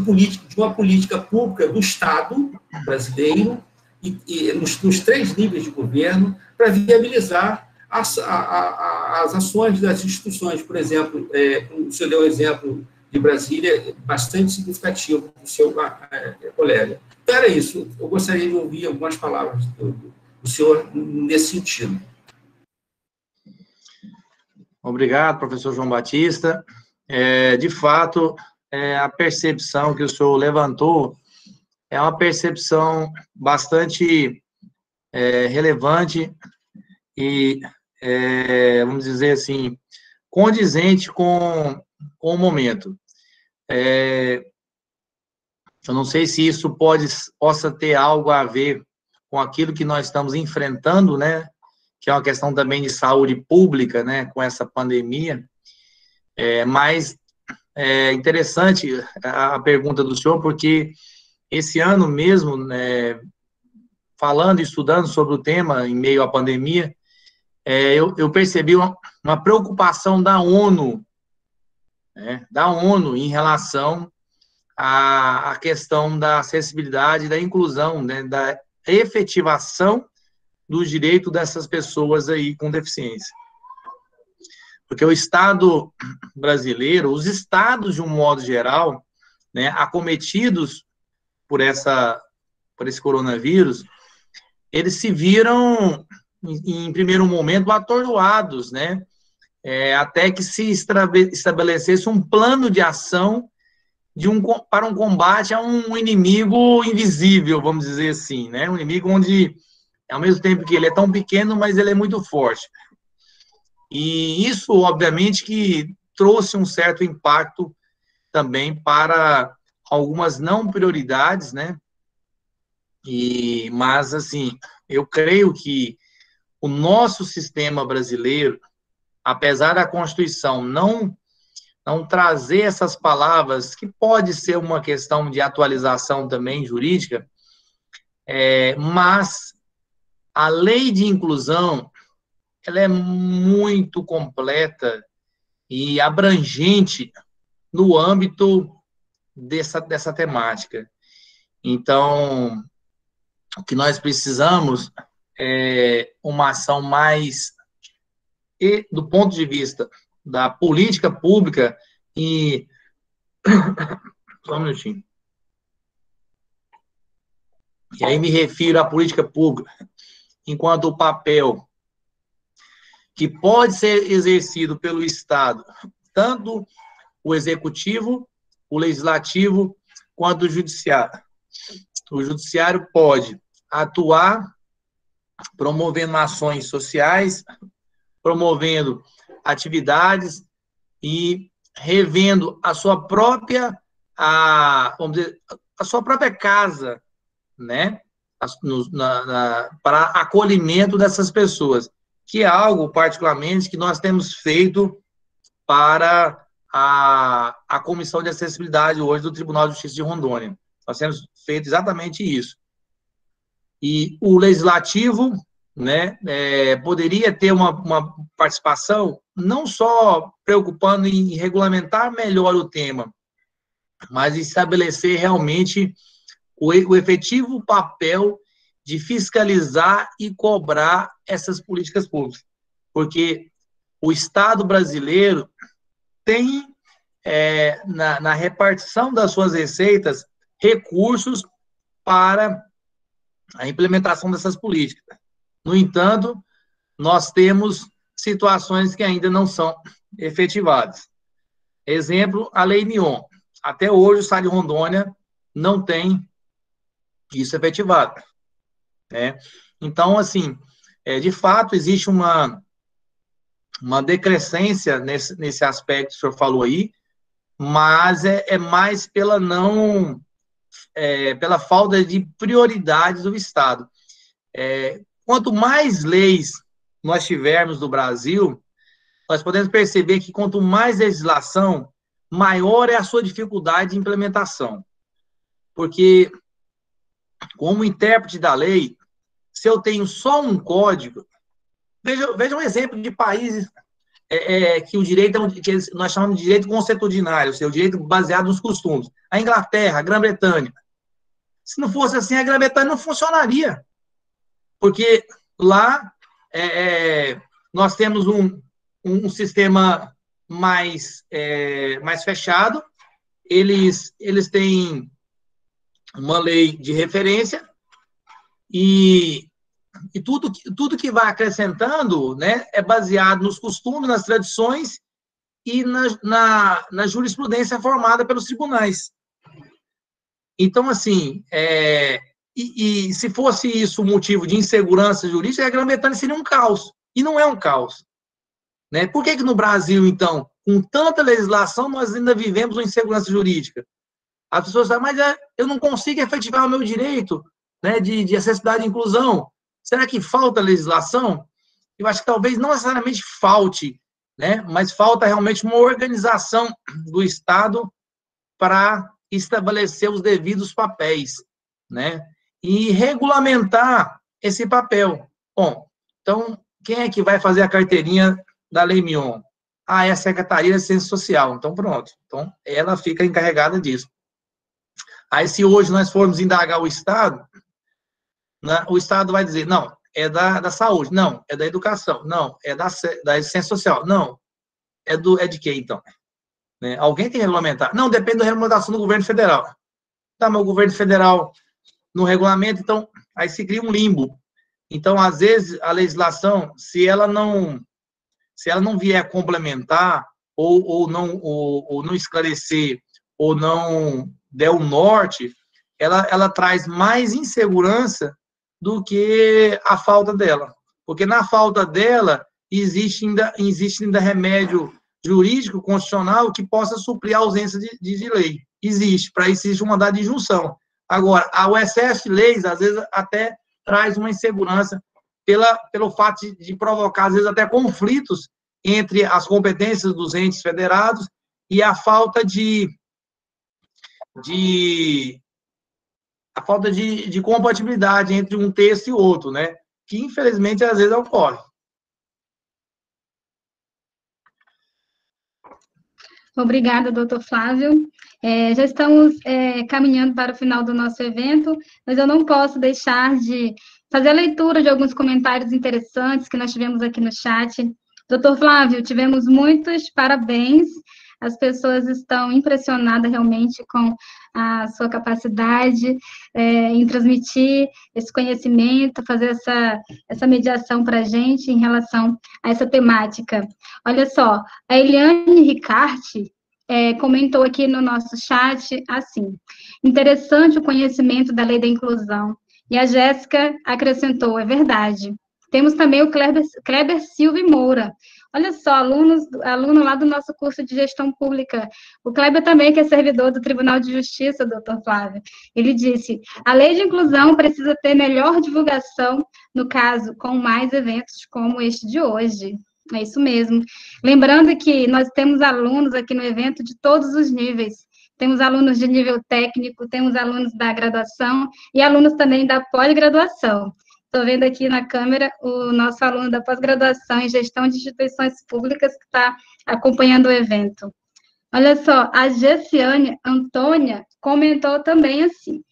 uma política pública do Estado brasileiro, e nos 3 níveis de governo, para viabilizar as ações das instituições. Por exemplo, o senhor deu um exemplo de Brasília bastante significativo do seu colega. Então, era isso. Eu gostaria de ouvir algumas palavras do senhor nesse sentido. Obrigado, professor João Batista. De fato, a percepção que o senhor levantou é uma percepção bastante relevante e, vamos dizer assim, condizente com o momento. Eu não sei se isso possa ter algo a ver com aquilo que nós estamos enfrentando, né, que é uma questão também de saúde pública, né, com essa pandemia, mas é interessante a pergunta do senhor, porque esse ano mesmo, né, falando e estudando sobre o tema em meio à pandemia, eu percebi uma preocupação da ONU, né, em relação à questão da acessibilidade, da inclusão, né, da efetivação do direito dessas pessoas aí com deficiência. Porque o Estado brasileiro, os estados de um modo geral, né, acometidos por esse coronavírus, eles se viram, em primeiro momento, atordoados, né, até que se estabelecesse um plano de ação para um combate a um inimigo invisível, vamos dizer assim, né, um inimigo onde, ao mesmo tempo que ele é tão pequeno, mas ele é muito forte. E isso, obviamente, que trouxe um certo impacto também para algumas não prioridades, né? Mas, assim, eu creio que o nosso sistema brasileiro, apesar da Constituição não trazer essas palavras, que pode ser uma questão de atualização também jurídica, mas a lei de inclusão, ela é muito completa e abrangente no âmbito dessa temática. Então, o que nós precisamos é uma ação mais, do ponto de vista da política pública, e... Só um minutinho. E aí me refiro à política pública enquanto o papel que pode ser exercido pelo Estado, tanto o executivo, o legislativo, quanto o judiciário. O judiciário pode atuar promovendo ações sociais, promovendo atividades e revendo a sua própria, vamos dizer, a sua própria casa, né, para acolhimento dessas pessoas, que é algo, particularmente, que nós temos feito para a Comissão de Acessibilidade hoje do Tribunal de Justiça de Rondônia. Nós temos feito exatamente isso. E o Legislativo, né, poderia ter uma participação, não só preocupando em regulamentar melhor o tema, mas estabelecer realmente o efetivo papel de fiscalizar e cobrar essas políticas públicas. Porque o Estado brasileiro tem, na repartição das suas receitas, recursos para a implementação dessas políticas. No entanto, nós temos situações que ainda não são efetivadas. Exemplo, a Lei Mion. Até hoje, o Estado de Rondônia não tem isso efetivado, né? Então, assim, de fato, existe uma decrescência nesse aspecto que o senhor falou aí, mas é mais pela pela falta de prioridades do Estado. Quanto mais leis nós tivermos no Brasil, nós podemos perceber que quanto mais legislação, maior é a sua dificuldade de implementação. Porque, como intérprete da lei, se eu tenho só um código, veja um exemplo de países que o direito que nós chamamos de direito consuetudinário, ou seja, o direito baseado nos costumes. A Inglaterra, a Grã-Bretanha. Se não fosse assim, a Grã-Bretanha não funcionaria. Porque lá nós temos um sistema mais fechado, eles têm uma lei de referência e tudo que vai acrescentando, né, é baseado nos costumes, nas tradições e na jurisprudência formada pelos tribunais. Então, assim, se fosse isso um motivo de insegurança jurídica, a Grã-Bretanha seria um caos. E não é um caos. Né? Por que no Brasil, então, com tanta legislação, nós ainda vivemos uma insegurança jurídica? As pessoas falam, mas eu não consigo efetivar o meu direito, né, de acessibilidade e inclusão. Será que falta legislação? Eu acho que talvez não necessariamente falte, né, mas falta realmente uma organização do Estado para estabelecer os devidos papéis, né, e regulamentar esse papel. Bom, então, quem é que vai fazer a carteirinha da Lei Mion? É a Secretaria de Assistência Social. Então, pronto. Então, ela fica encarregada disso. Aí, se hoje nós formos indagar o Estado, né, o Estado vai dizer, não, é da saúde, não, é da educação, não, é da assistência social, não, é de quê, então? Né? Alguém tem que regulamentar. Não, depende da regulamentação do governo federal. Tá, mas o governo federal no regulamento, então, aí se cria um limbo. Então, às vezes, a legislação, se ela não vier complementar, ou não esclarecer, ou não der o norte, ela traz mais insegurança do que a falta dela. Porque na falta dela, existe ainda remédio jurídico, constitucional, que possa suprir a ausência de lei. Existe, para isso existe um mandado de injunção. Agora, o excesso de leis, às vezes, até traz uma insegurança pelo fato de provocar, às vezes, até conflitos entre as competências dos entes federados e a falta de compatibilidade entre um texto e outro, né? Que, infelizmente, às vezes ocorre. Obrigada, doutor Flávio. Já estamos caminhando para o final do nosso evento, mas eu não posso deixar de fazer a leitura de alguns comentários interessantes que nós tivemos aqui no chat. Doutor Flávio, tivemos muitos parabéns. As pessoas estão impressionadas realmente com a sua capacidade em transmitir esse conhecimento, fazer essa mediação para a gente em relação a essa temática. Olha só, a Eliane Ricarte comentou aqui no nosso chat assim: interessante o conhecimento da lei da inclusão. E a Jéssica acrescentou: é verdade. Temos também o Kleber Silva Moura. Olha só, aluno lá do nosso curso de gestão pública. O Kleber também, que é servidor do Tribunal de Justiça, doutor Flávio. Ele disse: a lei de inclusão precisa ter melhor divulgação, no caso, com mais eventos como este de hoje. É isso mesmo. Lembrando que nós temos alunos aqui no evento de todos os níveis. Temos alunos de nível técnico, temos alunos da graduação e alunos também da pós-graduação. Estou vendo aqui na câmera o nosso aluno da pós-graduação em gestão de instituições públicas que está acompanhando o evento. Olha só, a Gessiane Antônia comentou também assim: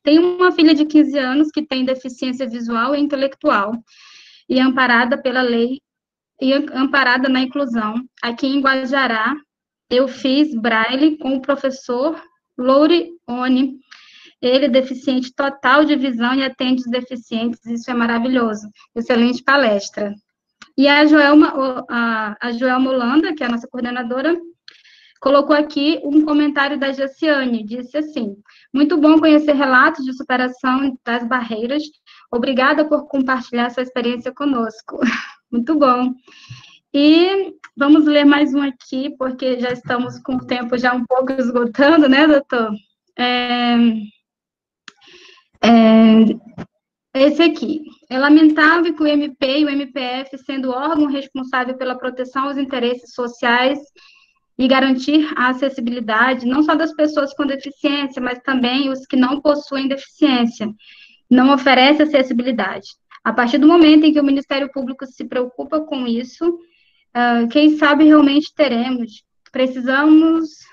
tem uma filha de 15 anos que tem deficiência visual e intelectual e amparada pela lei e amparada na inclusão. Aqui em Guajará, eu fiz braille com o professor Lourione. Ele, deficiente total de visão, e atende os deficientes, isso é maravilhoso. Excelente palestra. E a Joelma Holanda, que é a nossa coordenadora, colocou aqui um comentário da Jaciane, disse assim: muito bom conhecer relatos de superação das barreiras, obrigada por compartilhar sua experiência conosco. Muito bom. E vamos ler mais um aqui, porque já estamos com o tempo já um pouco esgotando, né, doutor? Esse aqui. É lamentável que o MP e o MPF, sendo o órgão responsável pela proteção aos interesses sociais e garantir a acessibilidade, não só das pessoas com deficiência, mas também os que não possuem deficiência, não oferece acessibilidade. A partir do momento em que o Ministério Público se preocupa com isso, quem sabe realmente teremos. Precisamos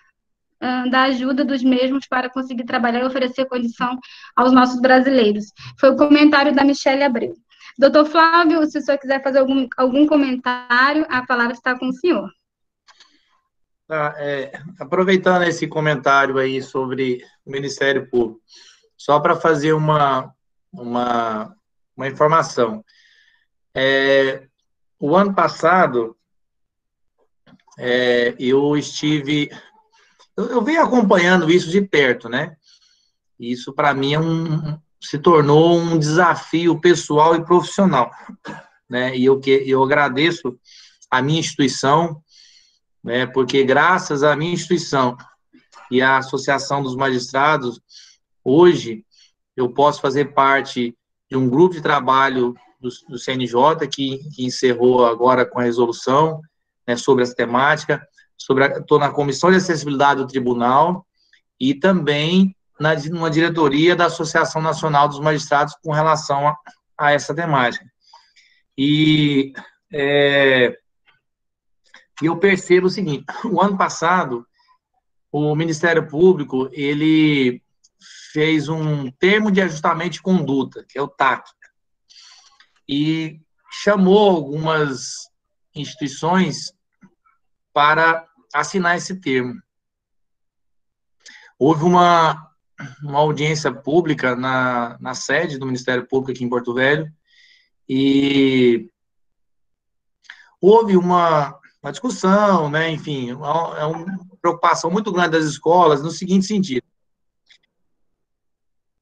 da ajuda dos mesmos para conseguir trabalhar e oferecer condição aos nossos brasileiros. Foi o comentário da Michele Abreu. Doutor Flávio, se o senhor quiser fazer algum comentário, a palavra está com o senhor. Aproveitando esse comentário aí sobre o Ministério Público, só para fazer uma informação. O ano passado, eu venho acompanhando isso de perto, né? Isso, para mim, se tornou um desafio pessoal e profissional, né? E eu agradeço a minha instituição, né? Porque graças à minha instituição e à Associação dos Magistrados, hoje eu posso fazer parte de um grupo de trabalho do CNJ, que encerrou agora com a resolução, né, sobre essa temática. Estou na Comissão de Acessibilidade do Tribunal e também numa diretoria da Associação Nacional dos Magistrados com relação a essa temática. E eu percebo o seguinte: o ano passado, o Ministério Público, ele fez um termo de ajustamento de conduta, que é o TAC, e chamou algumas instituições para assinar esse termo. Houve uma audiência pública na sede do Ministério Público aqui em Porto Velho, e houve uma discussão, né, enfim, é uma preocupação muito grande das escolas no seguinte sentido: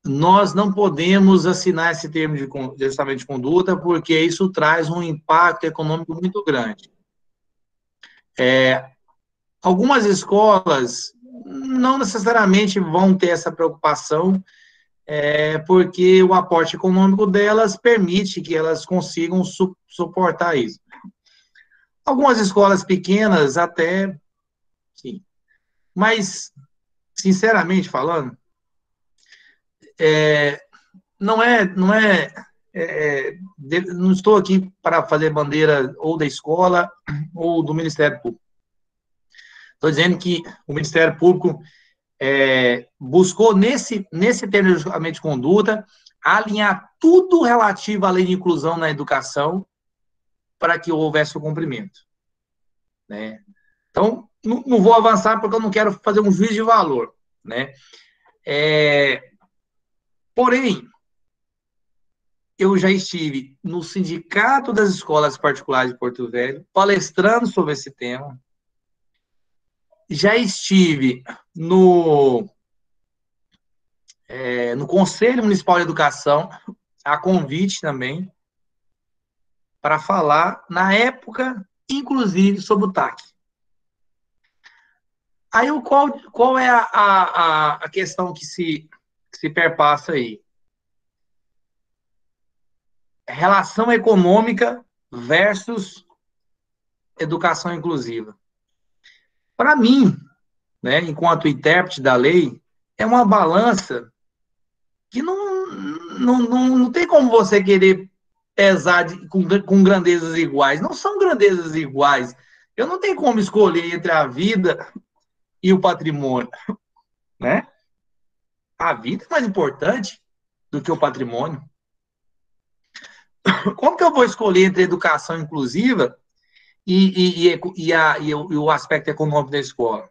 nós não podemos assinar esse termo de ajustamento de conduta porque isso traz um impacto econômico muito grande. Algumas escolas não necessariamente vão ter essa preocupação, porque o aporte econômico delas permite que elas consigam suportar isso. Algumas escolas pequenas até, sim. Mas, sinceramente falando, não estou aqui para fazer bandeira ou da escola ou do Ministério Público. Estou dizendo que o Ministério Público buscou, nesse termo de ajustamento de conduta, alinhar tudo relativo à lei de inclusão na educação para que houvesse o cumprimento, né? Então, não vou avançar porque eu não quero fazer um juízo de valor, né? Porém, eu já estive no Sindicato das Escolas Particulares de Porto Velho, palestrando sobre esse tema. Já estive no Conselho Municipal de Educação, a convite também, para falar, na época, inclusive, sobre o TAC. Aí, qual é a questão que se perpassa aí? Relação econômica versus educação inclusiva. Para mim, né, enquanto intérprete da lei, é uma balança que não tem como você querer pesar com grandezas iguais. Não são grandezas iguais. Eu não tenho como escolher entre a vida e o patrimônio, né? A vida é mais importante do que o patrimônio. Como que eu vou escolher entre a educação inclusiva e o aspecto econômico da escola,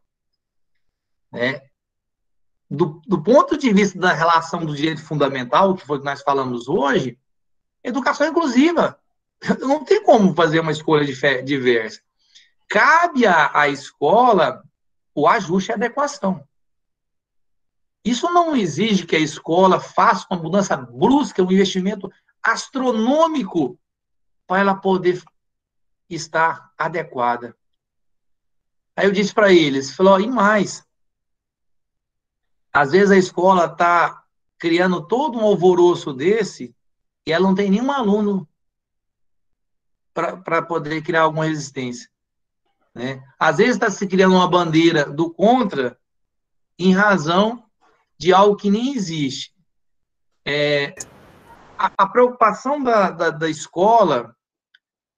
né? do ponto de vista da relação do direito fundamental, que foi o que nós falamos hoje, educação inclusiva. Não tem como fazer uma escolha diversa. Cabe à escola o ajuste e adequação. Isso não exige que a escola faça uma mudança brusca, um investimento astronômico para ela poder estar adequada. Aí eu disse para eles, falou, e mais, às vezes a escola está criando todo um alvoroço desse e ela não tem nenhum aluno para poder criar alguma resistência. Né? Às vezes está se criando uma bandeira do contra em razão de algo que nem existe. A preocupação da escola,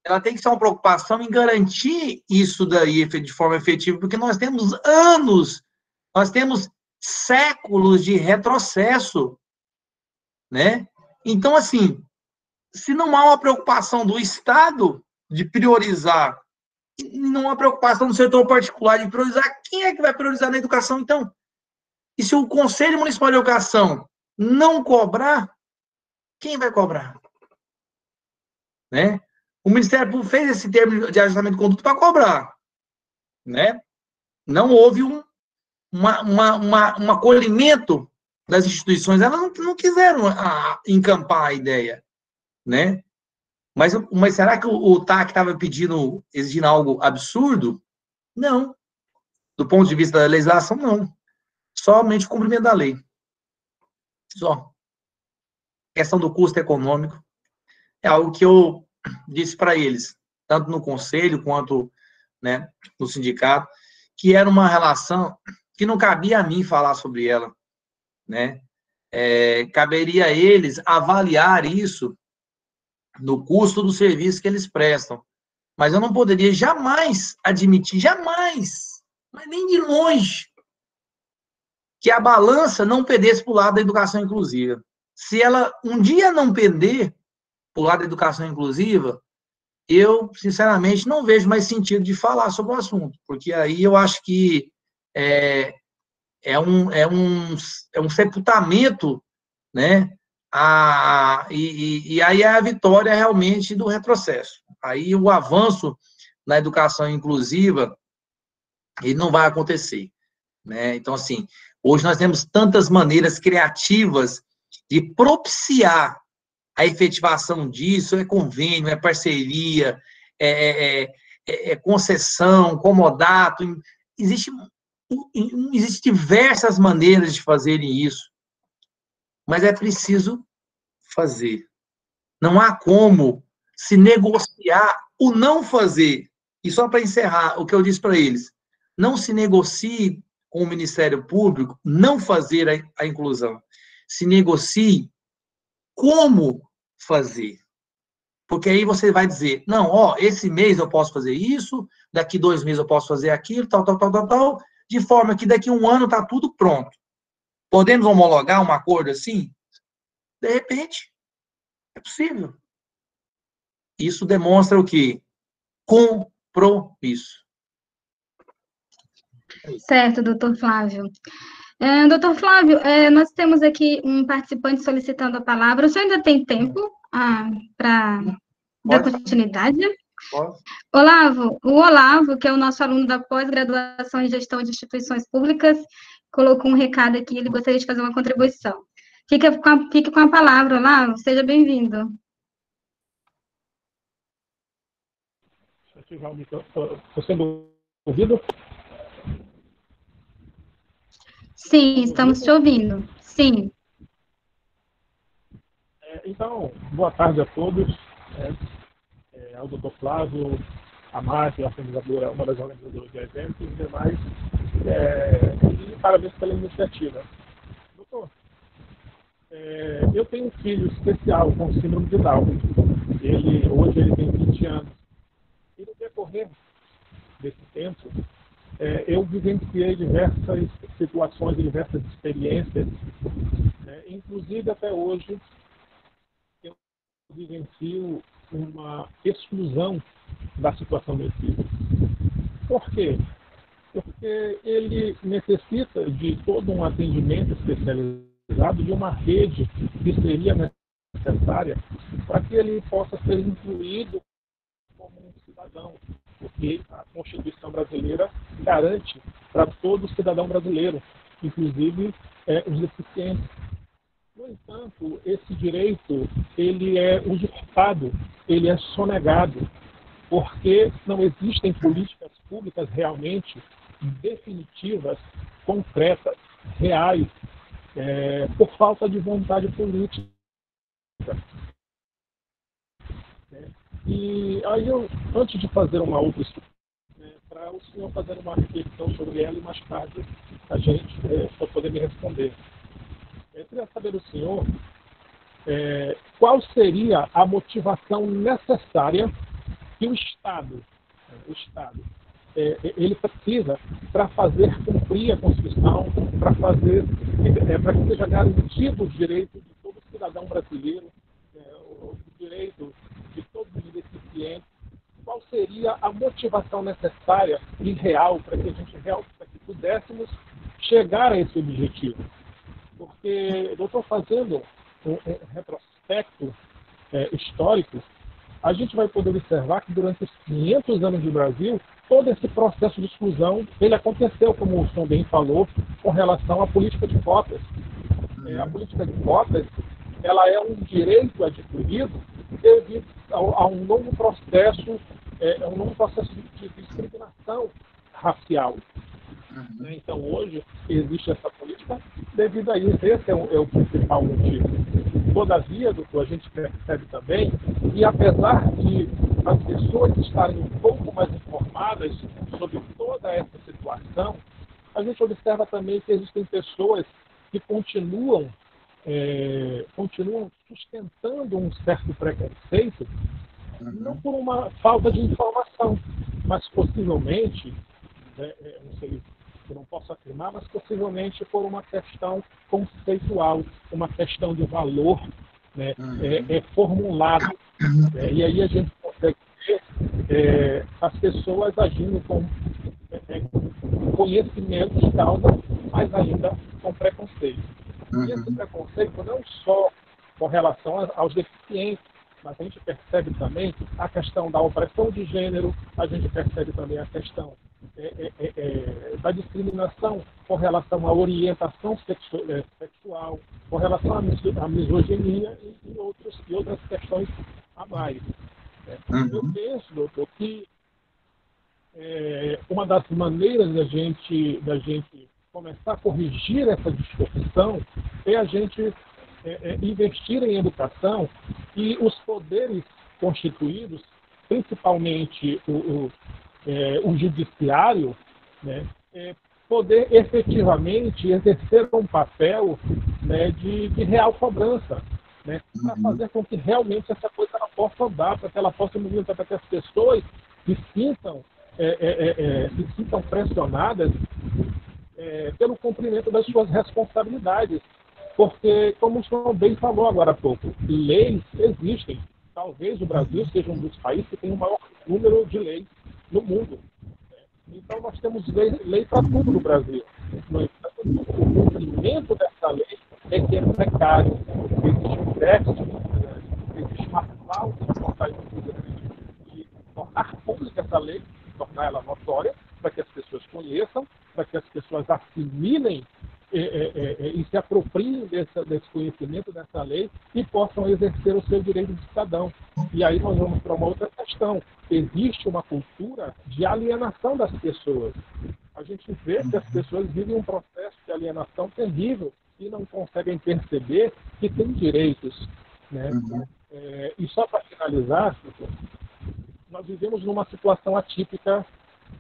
ela tem que ser uma preocupação em garantir isso daí de forma efetiva, porque nós temos anos, nós temos séculos de retrocesso, né? Então, assim, se não há uma preocupação do Estado de priorizar, e não há uma preocupação do setor particular de priorizar, quem é que vai priorizar na educação, então? E se o Conselho Municipal de Educação não cobrar, quem vai cobrar? Né? O Ministério Público fez esse termo de ajustamento de conduta para cobrar. Né? Não houve um acolhimento das instituições, elas não quiseram encampar a ideia. Né? Mas será que o TAC estava exigindo algo absurdo? Não. Do ponto de vista da legislação, não. Somente o cumprimento da lei. Só. A questão do custo econômico é algo que eu disse para eles, tanto no conselho quanto, né, no sindicato, que era uma relação que não cabia a mim falar sobre ela. Né? Caberia a eles avaliar isso no custo do serviço que eles prestam. Mas eu não poderia jamais admitir, jamais, mas nem de longe, que a balança não pendesse para o lado da educação inclusiva. Se ela um dia não pender para o lado da educação inclusiva, eu, sinceramente, não vejo mais sentido de falar sobre o assunto, porque aí eu acho que é um sepultamento, né? E aí é a vitória realmente do retrocesso. Aí o avanço na educação inclusiva ele não vai acontecer. Né? Então, assim, hoje nós temos tantas maneiras criativas de propiciar a efetivação disso, é convênio, é parceria, é concessão, comodato, existem diversas maneiras de fazerem isso, mas é preciso fazer. Não há como se negociar o não fazer. E só para encerrar, o que eu disse para eles, não se negocie com o Ministério Público não fazer a inclusão. Se negocie como fazer. Porque aí você vai dizer, não, ó, esse mês eu posso fazer isso, daqui 2 meses eu posso fazer aquilo, tal, de forma que daqui 1 ano está tudo pronto. Podemos homologar um acordo assim? De repente, é possível. Isso demonstra o quê? Compromisso. Certo, doutor Flávio. Doutor Flávio, nós temos aqui um participante solicitando a palavra. O senhor ainda tem tempo para dar continuidade? Pode. O Olavo, que é o nosso aluno da pós-graduação em gestão de instituições públicas, colocou um recado aqui, ele gostaria de fazer uma contribuição. Fique com a palavra, Olavo, seja bem-vindo. Estou sendo ouvido? Sim, estamos te ouvindo. Sim. Então, boa tarde a todos. Ao doutor Flávio, a Márcia, a organizadora, uma das organizadoras do evento, e os demais. E parabéns pela iniciativa. Doutor, eu tenho um filho especial com síndrome de Down. Hoje ele tem 20 anos. E no decorrer desse tempo, eu vivenciei diversas situações, diversas experiências, inclusive até hoje eu vivencio uma exclusão da situação do filho. Por quê? porque ele necessita de todo um atendimento especializado, de uma rede que seria necessária para que ele possa ser incluído como um cidadão, porque a Constituição brasileira garante para todo cidadão brasileiro, inclusive os deficientes. No entanto, esse direito ele é usurpado, ele é sonegado, porque não existem políticas públicas realmente definitivas, concretas, reais, por falta de vontade política. E aí antes de fazer uma outra para o senhor fazer uma reflexão sobre ela e mais tarde a gente para poder me responder. Eu queria saber do senhor qual seria a motivação necessária que o Estado ele precisa para fazer cumprir a Constituição, para que seja garantido o direito de todo cidadão brasileiro, o direito de todos os deficientes. Qual seria a motivação necessária e real para que pudéssemos chegar a esse objetivo? Porque eu estou fazendo um retrospecto histórico, a gente vai poder observar que durante os 500 anos de Brasil, todo esse processo de exclusão, ele aconteceu, como o senhor bem falou, com relação à política de cotas. A política de cotas, ela é um direito adquirido devido a um longo processo de discriminação racial. Então, hoje, existe essa política devido a isso. Esse é o principal motivo. Todavia, doutor, a gente percebe também que, apesar de as pessoas estarem um pouco mais informadas sobre toda essa situação, a gente observa também que existem pessoas que continuam sustentando um certo preconceito, não por uma falta de informação, mas possivelmente, não sei, eu não posso afirmar, mas possivelmente por uma questão conceitual, uma questão de valor formulado. E aí a gente consegue ver as pessoas agindo com conhecimento de causa, mas ainda com preconceito. E esse preconceito não só com relação aos deficientes, mas a gente percebe também a questão da opressão de gênero, a gente percebe também a questão da discriminação com relação à orientação sexual, com relação à misoginia e outras questões a mais. Eu penso, doutor, que uma das maneiras da gente começar a corrigir essa distorção é a gente investir em educação e os poderes constituídos, principalmente o judiciário, poder efetivamente exercer um papel de real cobrança, para fazer com que realmente essa coisa ela possa andar, para que ela possa movimentar, para que as pessoas se sintam pressionadas pelo cumprimento das suas responsabilidades. Porque, como o senhor bem falou agora há pouco, leis existem. Talvez o Brasil seja um dos países que tem o maior número de leis no mundo. Então, nós temos lei para tudo no Brasil. No entanto, o cumprimento dessa lei é que é precário. Existe um déficit, existe uma falta de vontade de tornar pública essa lei, tornar ela notória, para que as pessoas conheçam, para que as pessoas assimilem e se apropriem desse conhecimento, dessa lei, e possam exercer o seu direito de cidadão. E aí nós vamos para uma outra questão. Existe uma cultura de alienação das pessoas. A gente vê que as pessoas vivem um processo de alienação terrível e não conseguem perceber que têm direitos. E só para finalizar, nós vivemos numa situação atípica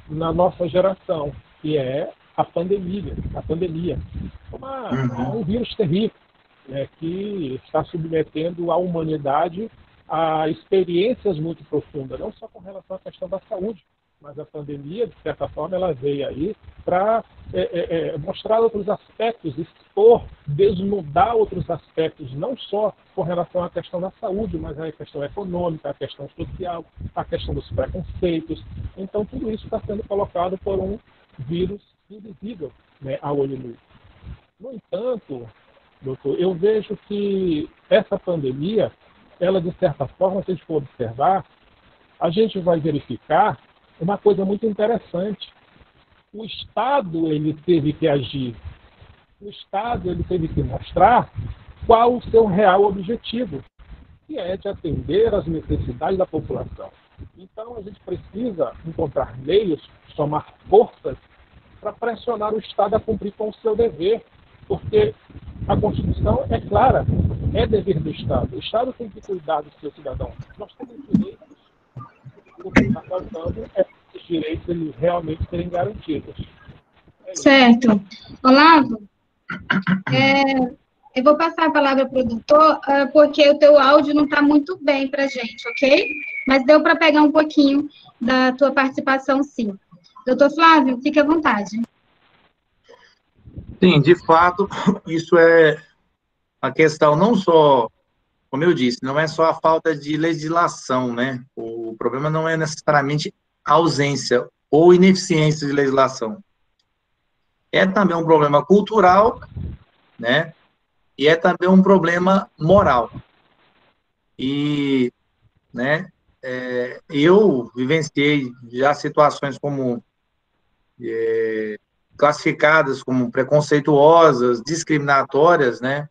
na nossa geração, que é a pandemia. Um vírus terrível, que está submetendo a humanidade a experiências muito profundas, não só com relação à questão da saúde, mas a pandemia, de certa forma, ela veio aí para mostrar outros aspectos, expor, desnudar outros aspectos, não só com relação à questão da saúde, mas a questão econômica, a questão social, a questão dos preconceitos. Então, tudo isso está sendo colocado por um vírus invisível, né, a olho nu. No entanto, doutor, eu vejo que essa pandemia, ela, de certa forma, se a gente for observar, a gente vai verificar uma coisa muito interessante. O Estado, ele teve que agir. O Estado, ele teve que mostrar qual o seu real objetivo, que é de atender às necessidades da população. Então, a gente precisa encontrar meios, somar forças para pressionar o Estado a cumprir com o seu dever, porque a Constituição é clara, é dever do Estado. O Estado tem que cuidar do seu cidadão. Nós temos direitos, o que está faltando é que os direitos eles realmente serem garantidos. Certo. Olavo, eu vou passar a palavra para o doutor, porque o teu áudio não está muito bem para a gente, ok? Mas deu para pegar um pouquinho da tua participação, sim. Doutor Flávio, fique à vontade. Sim, de fato, isso é a questão não só, como eu disse, não é só a falta de legislação, né? O problema não é necessariamente a ausência ou ineficiência de legislação. É também um problema cultural, né? E é também um problema moral. E, né, eu vivenciei já situações como classificadas como preconceituosas, discriminatórias, né?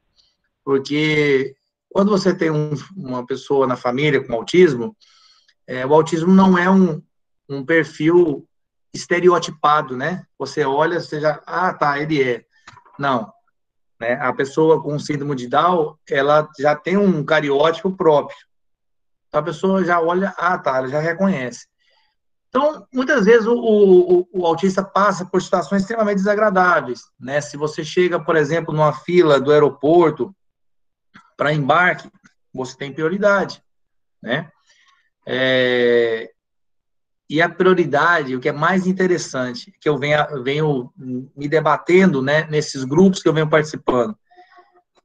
Porque quando você tem uma pessoa na família com autismo, o autismo não é um perfil estereotipado, né? Você olha, você já, tá, ele é. Não, né? A pessoa com síndrome de Down, ela já tem um cariótipo próprio. Então, a pessoa já olha, tá, ela já reconhece. Então, muitas vezes, o autista passa por situações extremamente desagradáveis, né? Se você chega, por exemplo, numa fila do aeroporto para embarque, você tem prioridade, né? E a prioridade, o que é mais interessante, que eu venho me debatendo, né, nesses grupos que eu venho participando,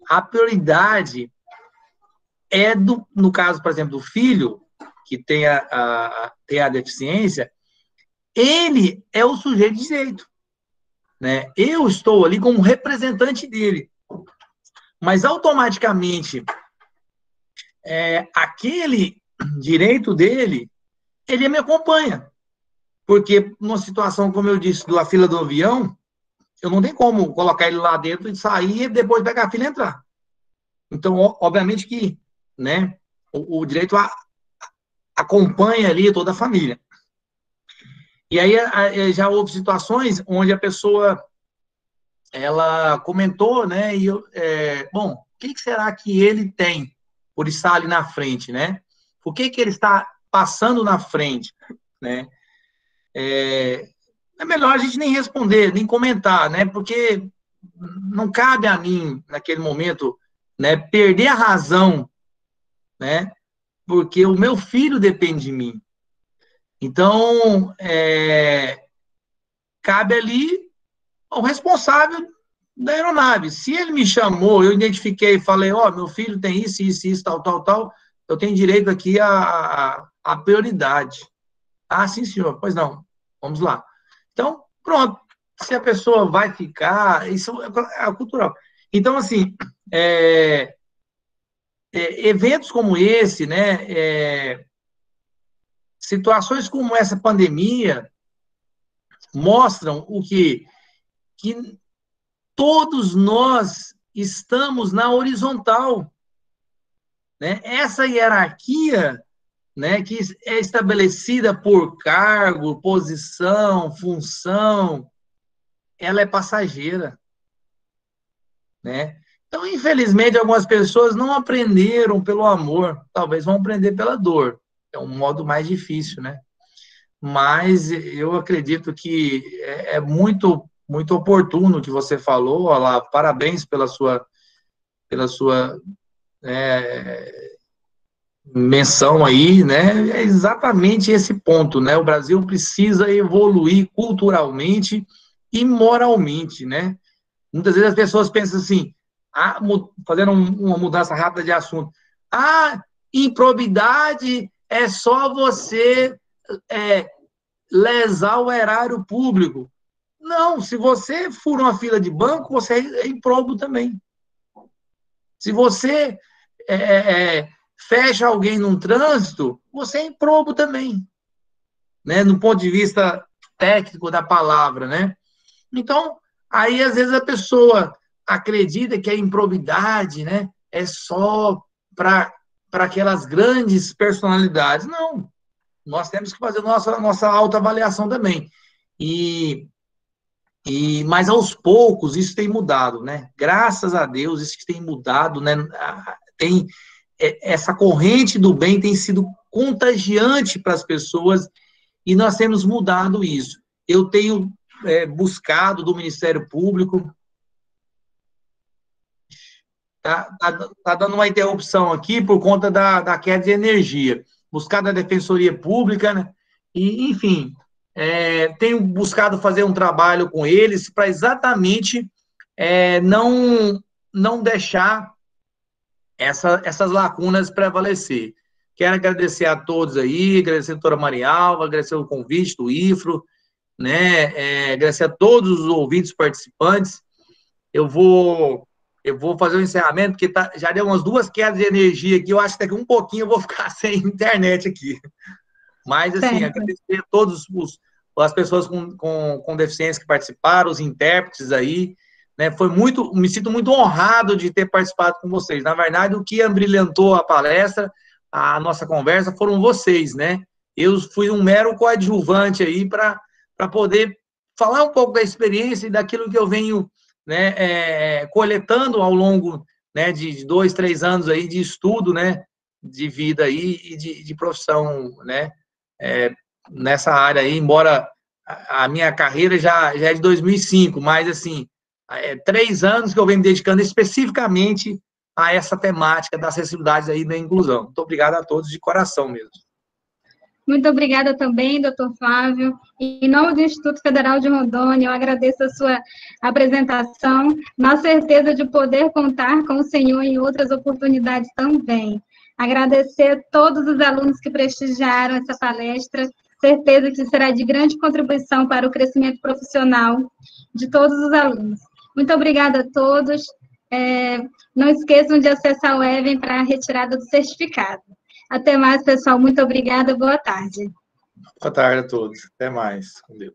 a prioridade é, no caso, por exemplo, do filho, que tem a deficiência, ele é o sujeito de direito, né? Eu estou ali como representante dele, mas automaticamente aquele direito dele, ele me acompanha, porque numa situação, como eu disse, da fila do avião, eu não tenho como colocar ele lá dentro e sair e depois pegar a fila e entrar. Então, obviamente que, né, o direito acompanha ali toda a família. E aí já houve situações onde a pessoa, ela comentou, né, e bom, o que será que ele tem por estar ali na frente, né? Por que ele está passando na frente, né? É melhor a gente nem responder, nem comentar, né? Porque não cabe a mim, naquele momento, né, perder a razão, né? Porque o meu filho depende de mim. Então, cabe ali ao responsável da aeronave. Se ele me chamou, eu identifiquei e falei, meu filho tem isso, isso, isso, tal, tal, tal, eu tenho direito aqui à prioridade. Sim, senhor. Pois não. Vamos lá. Então, pronto. Se a pessoa vai ficar, isso é cultural. Então, assim, eventos como esse, né, situações como essa pandemia mostram que todos nós estamos na horizontal, né? Essa hierarquia, né, que é estabelecida por cargo, posição, função, ela é passageira, né? Então, infelizmente, algumas pessoas não aprenderam pelo amor, talvez vão aprender pela dor. É um modo mais difícil, né? Mas eu acredito que é muito, muito oportuno o que você falou, Olá, parabéns pela sua menção aí, né? É exatamente esse ponto, né? O Brasil precisa evoluir culturalmente e moralmente, né? Muitas vezes as pessoas pensam assim, fazendo uma mudança rápida de assunto, improbidade é só você lesar o erário público. Não, se você fura uma fila de banco, você é improbo também. Se você fecha alguém num trânsito, você é improbo também, né? No ponto de vista técnico da palavra, né? Então, aí às vezes a pessoa acredita que a improbidade, né, é só para aquelas grandes personalidades. Não, nós temos que fazer nossa autoavaliação também. Mas aos poucos isso tem mudado, né? Graças a Deus isso tem mudado, né? Essa corrente do bem tem sido contagiante para as pessoas e nós temos mudado isso. Eu tenho buscado do Ministério Público, tá dando uma interrupção aqui por conta da queda de energia, buscar da Defensoria Pública, né? E, enfim, tenho buscado fazer um trabalho com eles para exatamente não deixar essas lacunas prevalecer. Quero agradecer a todos aí, agradecer a doutora Marialva, agradecer o convite do IFRO, né? Agradecer a todos os ouvintes participantes. Eu vou fazer um encerramento, porque já deu umas 2 quedas de energia aqui, eu acho que daqui um pouquinho eu vou ficar sem internet aqui. Mas, assim, agradecer a todas as pessoas com deficiência que participaram, os intérpretes aí, né? Me sinto muito honrado de ter participado com vocês. Na verdade, o que abrilhantou a palestra, a nossa conversa, foram vocês, né? Eu fui um mero coadjuvante aí para poder falar um pouco da experiência e daquilo que eu venho, né, coletando ao longo, né, de 2, 3 anos aí de estudo, né, de vida aí e de profissão, né, nessa área aí, embora a minha carreira já é de 2005, mas, assim, 3 anos que eu venho me dedicando especificamente a essa temática da acessibilidade aí da inclusão. Muito obrigado a todos de coração mesmo. Muito obrigada também, doutor Flávio. Em nome do Instituto Federal de Rondônia, eu agradeço a sua apresentação, na certeza de poder contar com o senhor em outras oportunidades também. Agradecer a todos os alunos que prestigiaram essa palestra, certeza que será de grande contribuição para o crescimento profissional de todos os alunos. Muito obrigada a todos. Não esqueçam de acessar o Even para a retirada do certificado. Até mais, pessoal. Muito obrigada. Boa tarde. Boa tarde a todos. Até mais. Com Deus.